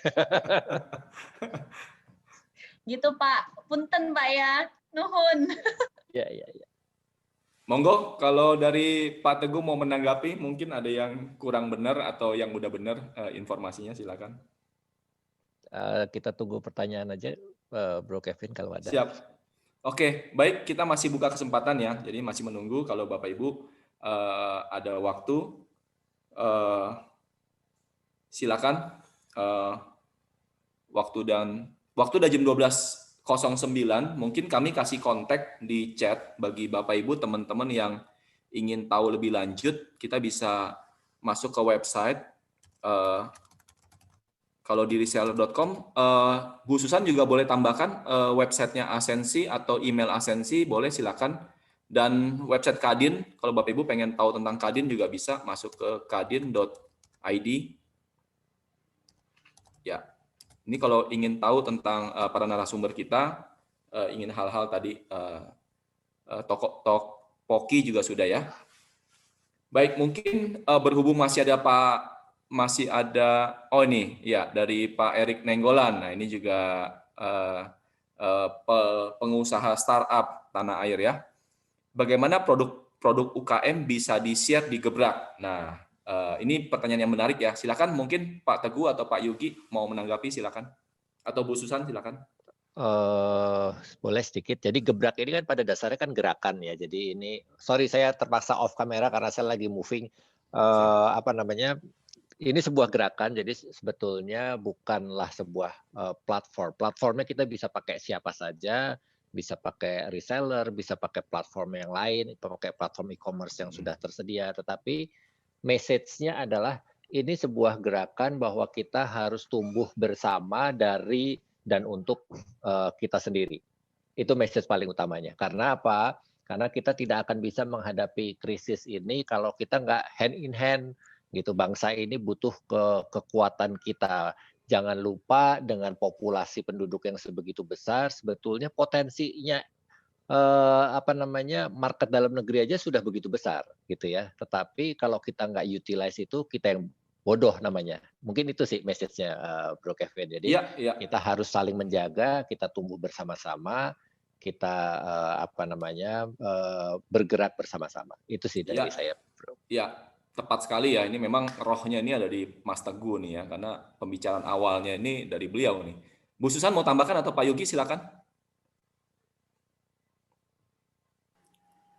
Gitu Pak, punten Pak ya, nuhun. Ya. Monggo, kalau dari Pak Teguh mau menanggapi, mungkin ada yang kurang benar atau yang udah benar informasinya, silakan. Kita tunggu pertanyaan aja, Bro Kevin kalau ada. Siap. Oke, baik, kita masih buka kesempatan ya. Jadi masih menunggu kalau Bapak Ibu ada waktu. Silakan. Waktu udah jam 12.09, mungkin kami kasih kontak di chat bagi Bapak Ibu teman-teman yang ingin tahu lebih lanjut, kita bisa masuk ke website. Kalau di reseller.com, Bu Susan juga boleh tambahkan websitenya Asensi atau email Asensi, boleh silakan. Dan website Kadin, kalau Bapak Ibu pengen tahu tentang Kadin juga bisa masuk ke kadin.id. Ya, ini kalau ingin tahu tentang para narasumber kita, ingin hal-hal tadi, Topoki juga sudah ya. Baik, mungkin berhubung masih ada, oh ini ya dari Pak Erik Nenggolan. Nah ini juga pengusaha startup tanah air ya. Bagaimana produk UKM bisa di-share di Gebrak? Nah ini pertanyaan yang menarik ya. Silakan mungkin Pak Teguh atau Pak Yugi mau menanggapi, silakan. Atau Bu Susan silakan. Boleh sedikit. Jadi Gebrak ini kan pada dasarnya kan gerakan ya. Jadi ini, sorry saya terpaksa off kamera karena saya lagi moving. Ini sebuah gerakan, jadi sebetulnya bukanlah sebuah platform. Platformnya kita bisa pakai siapa saja, bisa pakai reseller, bisa pakai platform yang lain, pakai platform e-commerce yang sudah tersedia. Tetapi message-nya adalah ini sebuah gerakan bahwa kita harus tumbuh bersama dari dan untuk kita sendiri. Itu message paling utamanya. Karena apa? Karena kita tidak akan bisa menghadapi krisis ini kalau kita nggak hand in hand. Gitu, bangsa ini butuh kekuatan kita. Jangan lupa dengan populasi penduduk yang sebegitu besar, sebetulnya potensinya market dalam negeri aja sudah begitu besar, gitu ya. Tetapi kalau kita nggak utilize itu, kita yang bodoh namanya. Mungkin itu sih message-nya, Bro Kevin. Jadi kita harus saling menjaga, kita tumbuh bersama-sama, kita bergerak bersama-sama. Itu sih dari saya, Bro. Ya. Tepat sekali ya, ini memang rohnya ini ada di Mas Teguh nih ya, karena pembicaraan awalnya ini dari beliau nih. Bu Susan mau tambahkan atau Pak Yugi silakan.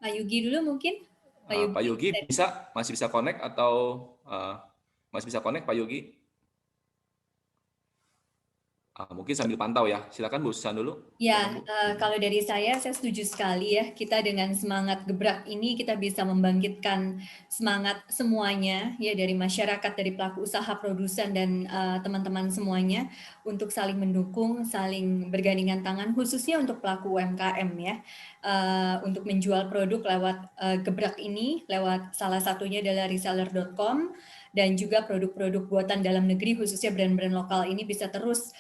Pak Yugi dulu mungkin. Pak Yugi masih bisa connect atau masih bisa connect Pak Yugi? Mungkin sambil pantau ya. Silakan Bu Susan dulu. Ya, Silakan, Bu. kalau dari saya setuju sekali ya. Kita dengan semangat gebrak ini kita bisa membangkitkan semangat semuanya ya, dari masyarakat, dari pelaku usaha, produsen dan teman-teman semuanya untuk saling mendukung, saling bergandingan tangan, khususnya untuk pelaku UMKM ya, untuk menjual produk lewat gebrak ini, lewat salah satunya adalah reseller.com, dan juga produk-produk buatan dalam negeri khususnya brand-brand lokal ini bisa terus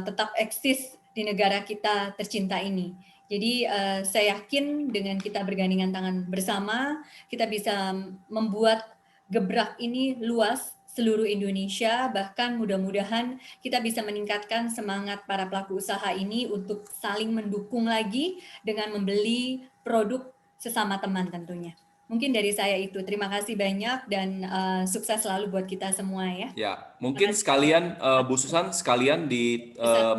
tetap eksis di negara kita tercinta ini. Jadi saya yakin dengan kita bergandingan tangan bersama, kita bisa membuat gebrak ini luas seluruh Indonesia, bahkan mudah-mudahan kita bisa meningkatkan semangat para pelaku usaha ini untuk saling mendukung lagi dengan membeli produk sesama teman tentunya. Mungkin dari saya itu. Terima kasih banyak dan sukses selalu buat kita semua ya. Ya, mungkin sekalian Bu Susan sekalian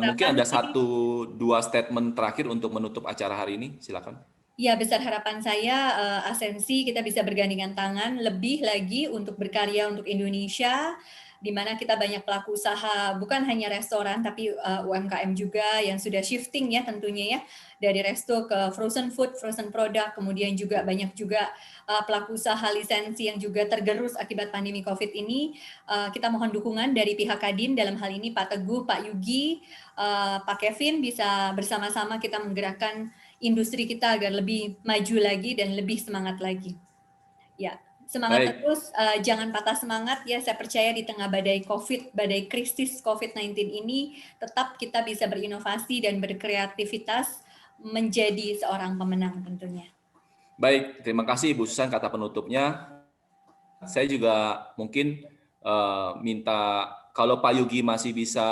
mungkin ada 1-2 statement terakhir untuk menutup acara hari ini. Silakan. Ya, besar harapan saya Asensi kita bisa bergandingan tangan lebih lagi untuk berkarya untuk Indonesia, di mana kita banyak pelaku usaha, bukan hanya restoran, tapi UMKM juga yang sudah shifting ya tentunya ya, dari resto ke frozen food, frozen product, kemudian juga banyak juga pelaku usaha lisensi yang juga tergerus akibat pandemi COVID ini. Kita mohon dukungan dari pihak Kadin, dalam hal ini Pak Teguh, Pak Yugi, Pak Kevin, bisa bersama-sama kita menggerakkan industri kita agar lebih maju lagi dan lebih semangat lagi. Ya. Semangat terus, jangan patah semangat ya. Saya percaya di tengah badai krisis COVID-19 ini, tetap kita bisa berinovasi dan berkreativitas menjadi seorang pemenang tentunya. Baik, terima kasih Bu Susan kata penutupnya. Saya juga mungkin minta kalau Pak Yugi masih bisa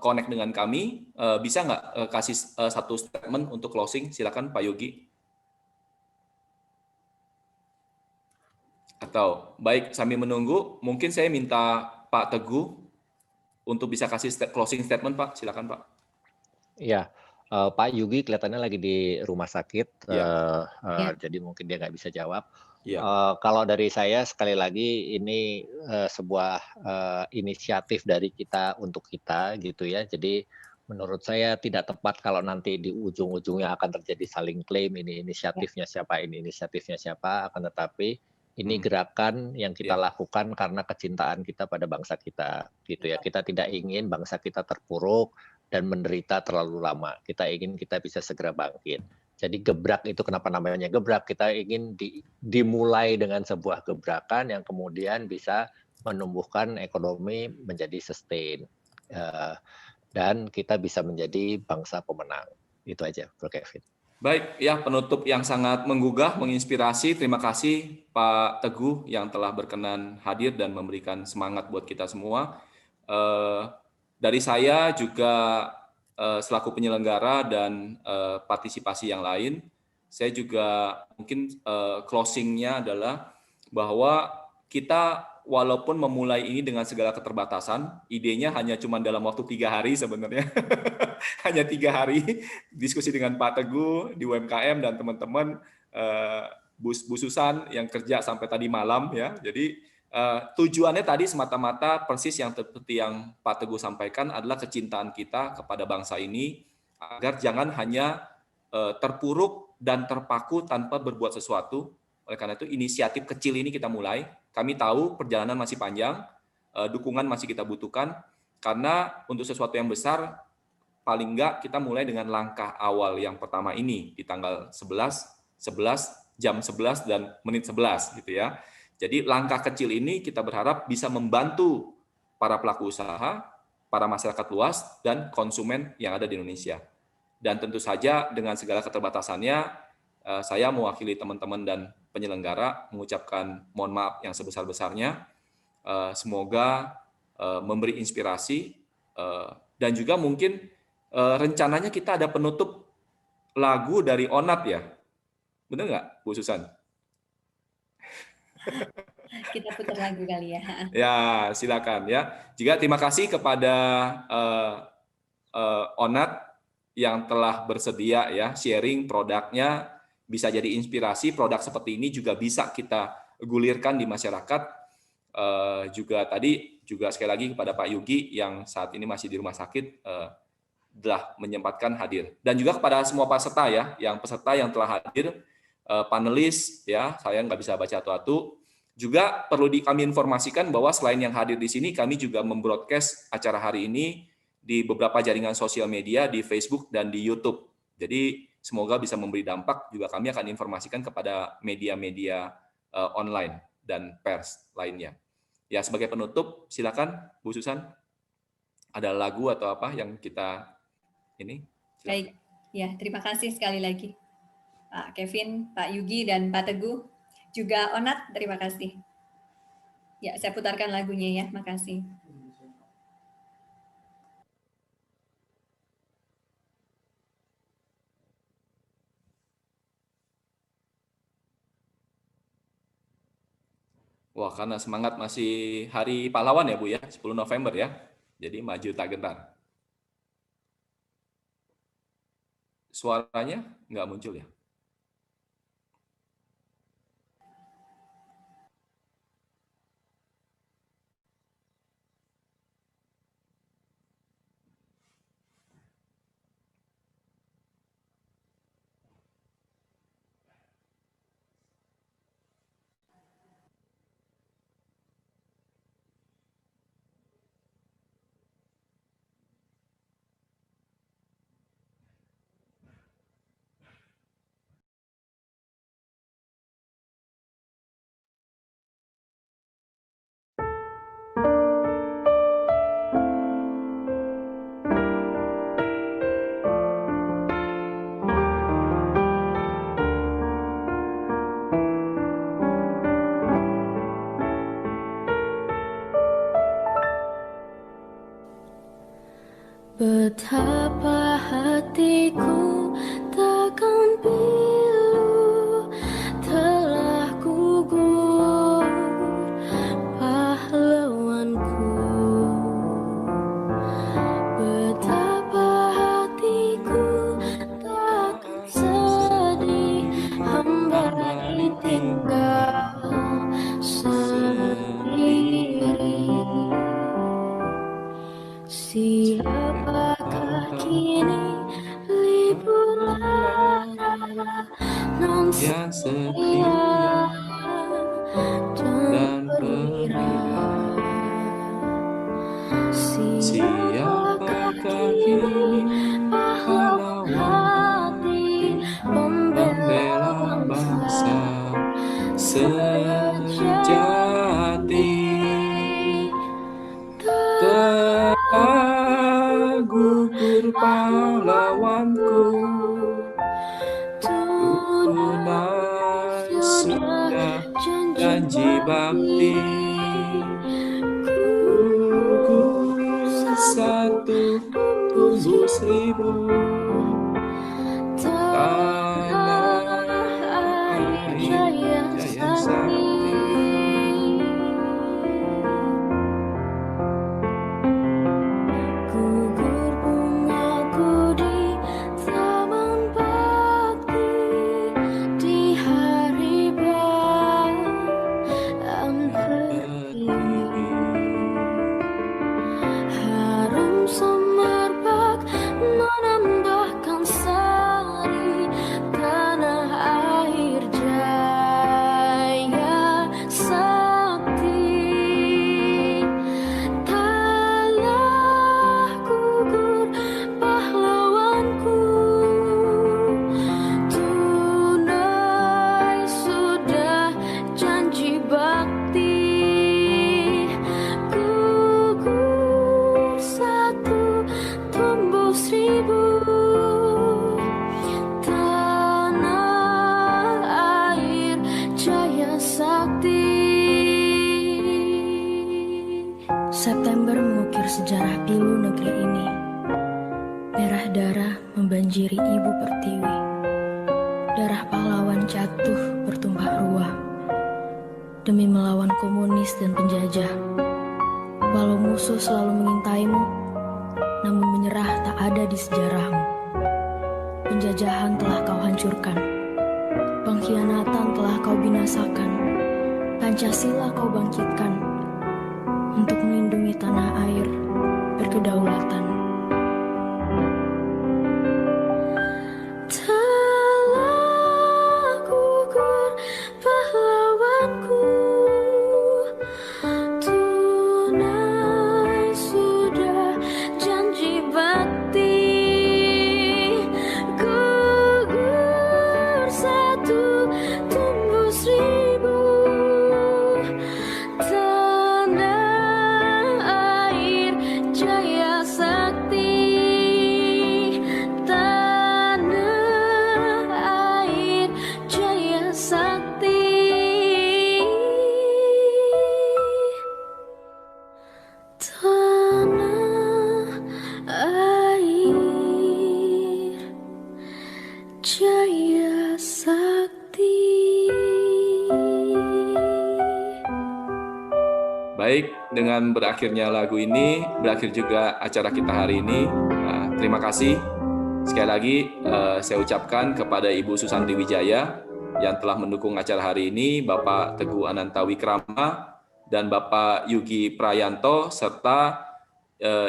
connect dengan kami, bisa nggak kasih satu statement untuk closing? Silakan Pak Yugi. Atau baik, sambil menunggu, mungkin saya minta Pak Teguh untuk bisa kasih closing statement, Pak. Silakan, Pak. Iya, Pak Yugi kelihatannya lagi di rumah sakit, jadi mungkin dia nggak bisa jawab. Kalau dari saya, sekali lagi ini sebuah inisiatif dari kita untuk kita, gitu ya. Jadi menurut saya tidak tepat kalau nanti di ujung-ujungnya akan terjadi saling klaim, ini inisiatifnya siapa, ini inisiatifnya siapa, akan tetapi ini gerakan yang kita lakukan karena kecintaan kita pada bangsa kita, gitu ya. Kita tidak ingin bangsa kita terpuruk dan menderita terlalu lama. Kita ingin kita bisa segera bangkit. Jadi gebrak itu kenapa namanya gebrak? Kita ingin dimulai dengan sebuah gebrakan yang kemudian bisa menumbuhkan ekonomi menjadi sustain. Dan kita bisa menjadi bangsa pemenang. Itu aja, Bro Kevin. Baik, ya penutup yang sangat menggugah, menginspirasi. Terima kasih Pak Teguh yang telah berkenan hadir dan memberikan semangat buat kita semua. Dari saya juga selaku penyelenggara dan partisipasi yang lain, saya juga mungkin closing-nya adalah bahwa kita walaupun memulai ini dengan segala keterbatasan, idenya hanya cuma dalam waktu 3 hari sebenarnya. Hanya 3 hari diskusi dengan Pak Teguh di UMKM dan teman-teman Bu Susan yang kerja sampai tadi malam ya. Jadi tujuannya tadi semata-mata persis yang seperti yang Pak Teguh sampaikan adalah kecintaan kita kepada bangsa ini agar jangan hanya terpuruk dan terpaku tanpa berbuat sesuatu. Oleh karena itu inisiatif kecil ini kita mulai. Kami tahu perjalanan masih panjang, dukungan masih kita butuhkan, karena untuk sesuatu yang besar, paling enggak kita mulai dengan langkah awal yang pertama ini, di tanggal 11, jam 11, dan menit 11, gitu ya. Jadi langkah kecil ini kita berharap bisa membantu para pelaku usaha, para masyarakat luas, dan konsumen yang ada di Indonesia. Dan tentu saja dengan segala keterbatasannya, saya mewakili teman-teman dan penyelenggara mengucapkan mohon maaf yang sebesar-besarnya. Semoga memberi inspirasi dan juga mungkin rencananya kita ada penutup lagu dari Onat ya. Benar nggak, Bu Susan? Kita putar lagu kali ya. Ya, silakan ya. Juga terima kasih kepada Onat yang telah bersedia ya sharing produknya, bisa jadi inspirasi. Produk seperti ini juga bisa kita gulirkan di masyarakat. Juga tadi juga sekali lagi kepada Pak Yugi yang saat ini masih di rumah sakit telah menyempatkan hadir. Dan juga kepada semua peserta ya, yang peserta yang telah hadir, panelis ya, saya nggak bisa baca satu-satu. Juga perlu kami informasikan bahwa selain yang hadir di sini, kami juga membroadcast acara hari ini di beberapa jaringan sosial media, di Facebook dan di YouTube. Jadi semoga bisa memberi dampak, juga kami akan informasikan kepada media-media online dan pers lainnya. Ya, sebagai penutup, silakan Bu Susan. Ada lagu atau apa yang kita ini? Silakan. Baik, ya terima kasih sekali lagi Pak Kevin, Pak Yugi, dan Pak Teguh. Juga Onat, terima kasih. Ya, saya putarkan lagunya ya, makasih. Wah, karena semangat masih Hari Pahlawan ya Bu ya, 10 November ya. Jadi maju tak gentar. Suaranya nggak muncul ya? Betapa hatiku takkan pilu telah gugur pahlawanku. Betapa hatiku takkan sedih hamba ditinggal sendiri. Siapakah kini libur lara non Yang setia dan perwira. Siapakah kini pahlawan hati pembela bangsa sejati? Gugur pahlawanku, tunai sudah janji bakti. Gugur satu, tumbuh seribu. Tanah air jaya sakti. September mengukir sejarah pilu negeri ini. Merah darah membanjiri ibu pertiwi. Darah pahlawan jatuh bertumpah ruah demi melawan komunis dan penjajah. Walau musuh selalu mengintaimu, namun menyerah tak ada di sejarahmu. Penjajahan telah kau hancurkan, pengkhianatan telah kau binasakan, Pancasila kau bangkitkan. untuk melindungi tanah air berkedaulatan. Telah gugur pahlawanku, tunai sudah janji bakti, gugur satu tumbuh seribu, tanah air jaya sakti, tanah air jaya sakti, tanah air jaya sakti. Baik, dengan berakhirnya lagu ini, berakhir juga acara kita hari ini. Terima kasih. Sekali lagi, saya ucapkan kepada Ibu Susanti Wijaya yang telah mendukung acara hari ini, Bapak Teguh Anantawikrama, dan Bapak Yugi Prayanto, serta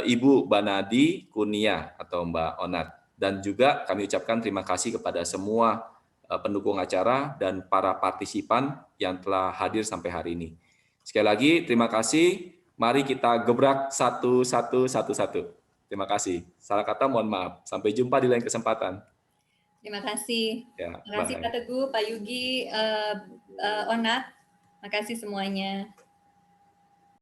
Ibu Banadi Kunia atau Mbak Onat. Dan juga kami ucapkan terima kasih kepada semua pendukung acara dan para partisipan yang telah hadir sampai hari ini. Sekali lagi, terima kasih. Mari kita gebrak satu. Terima kasih. Salah kata mohon maaf. Sampai jumpa di lain kesempatan. Terima kasih. Ya, Terima kasih bye. Pak Teguh, Pak Yugi, Onat. Terima kasih semuanya.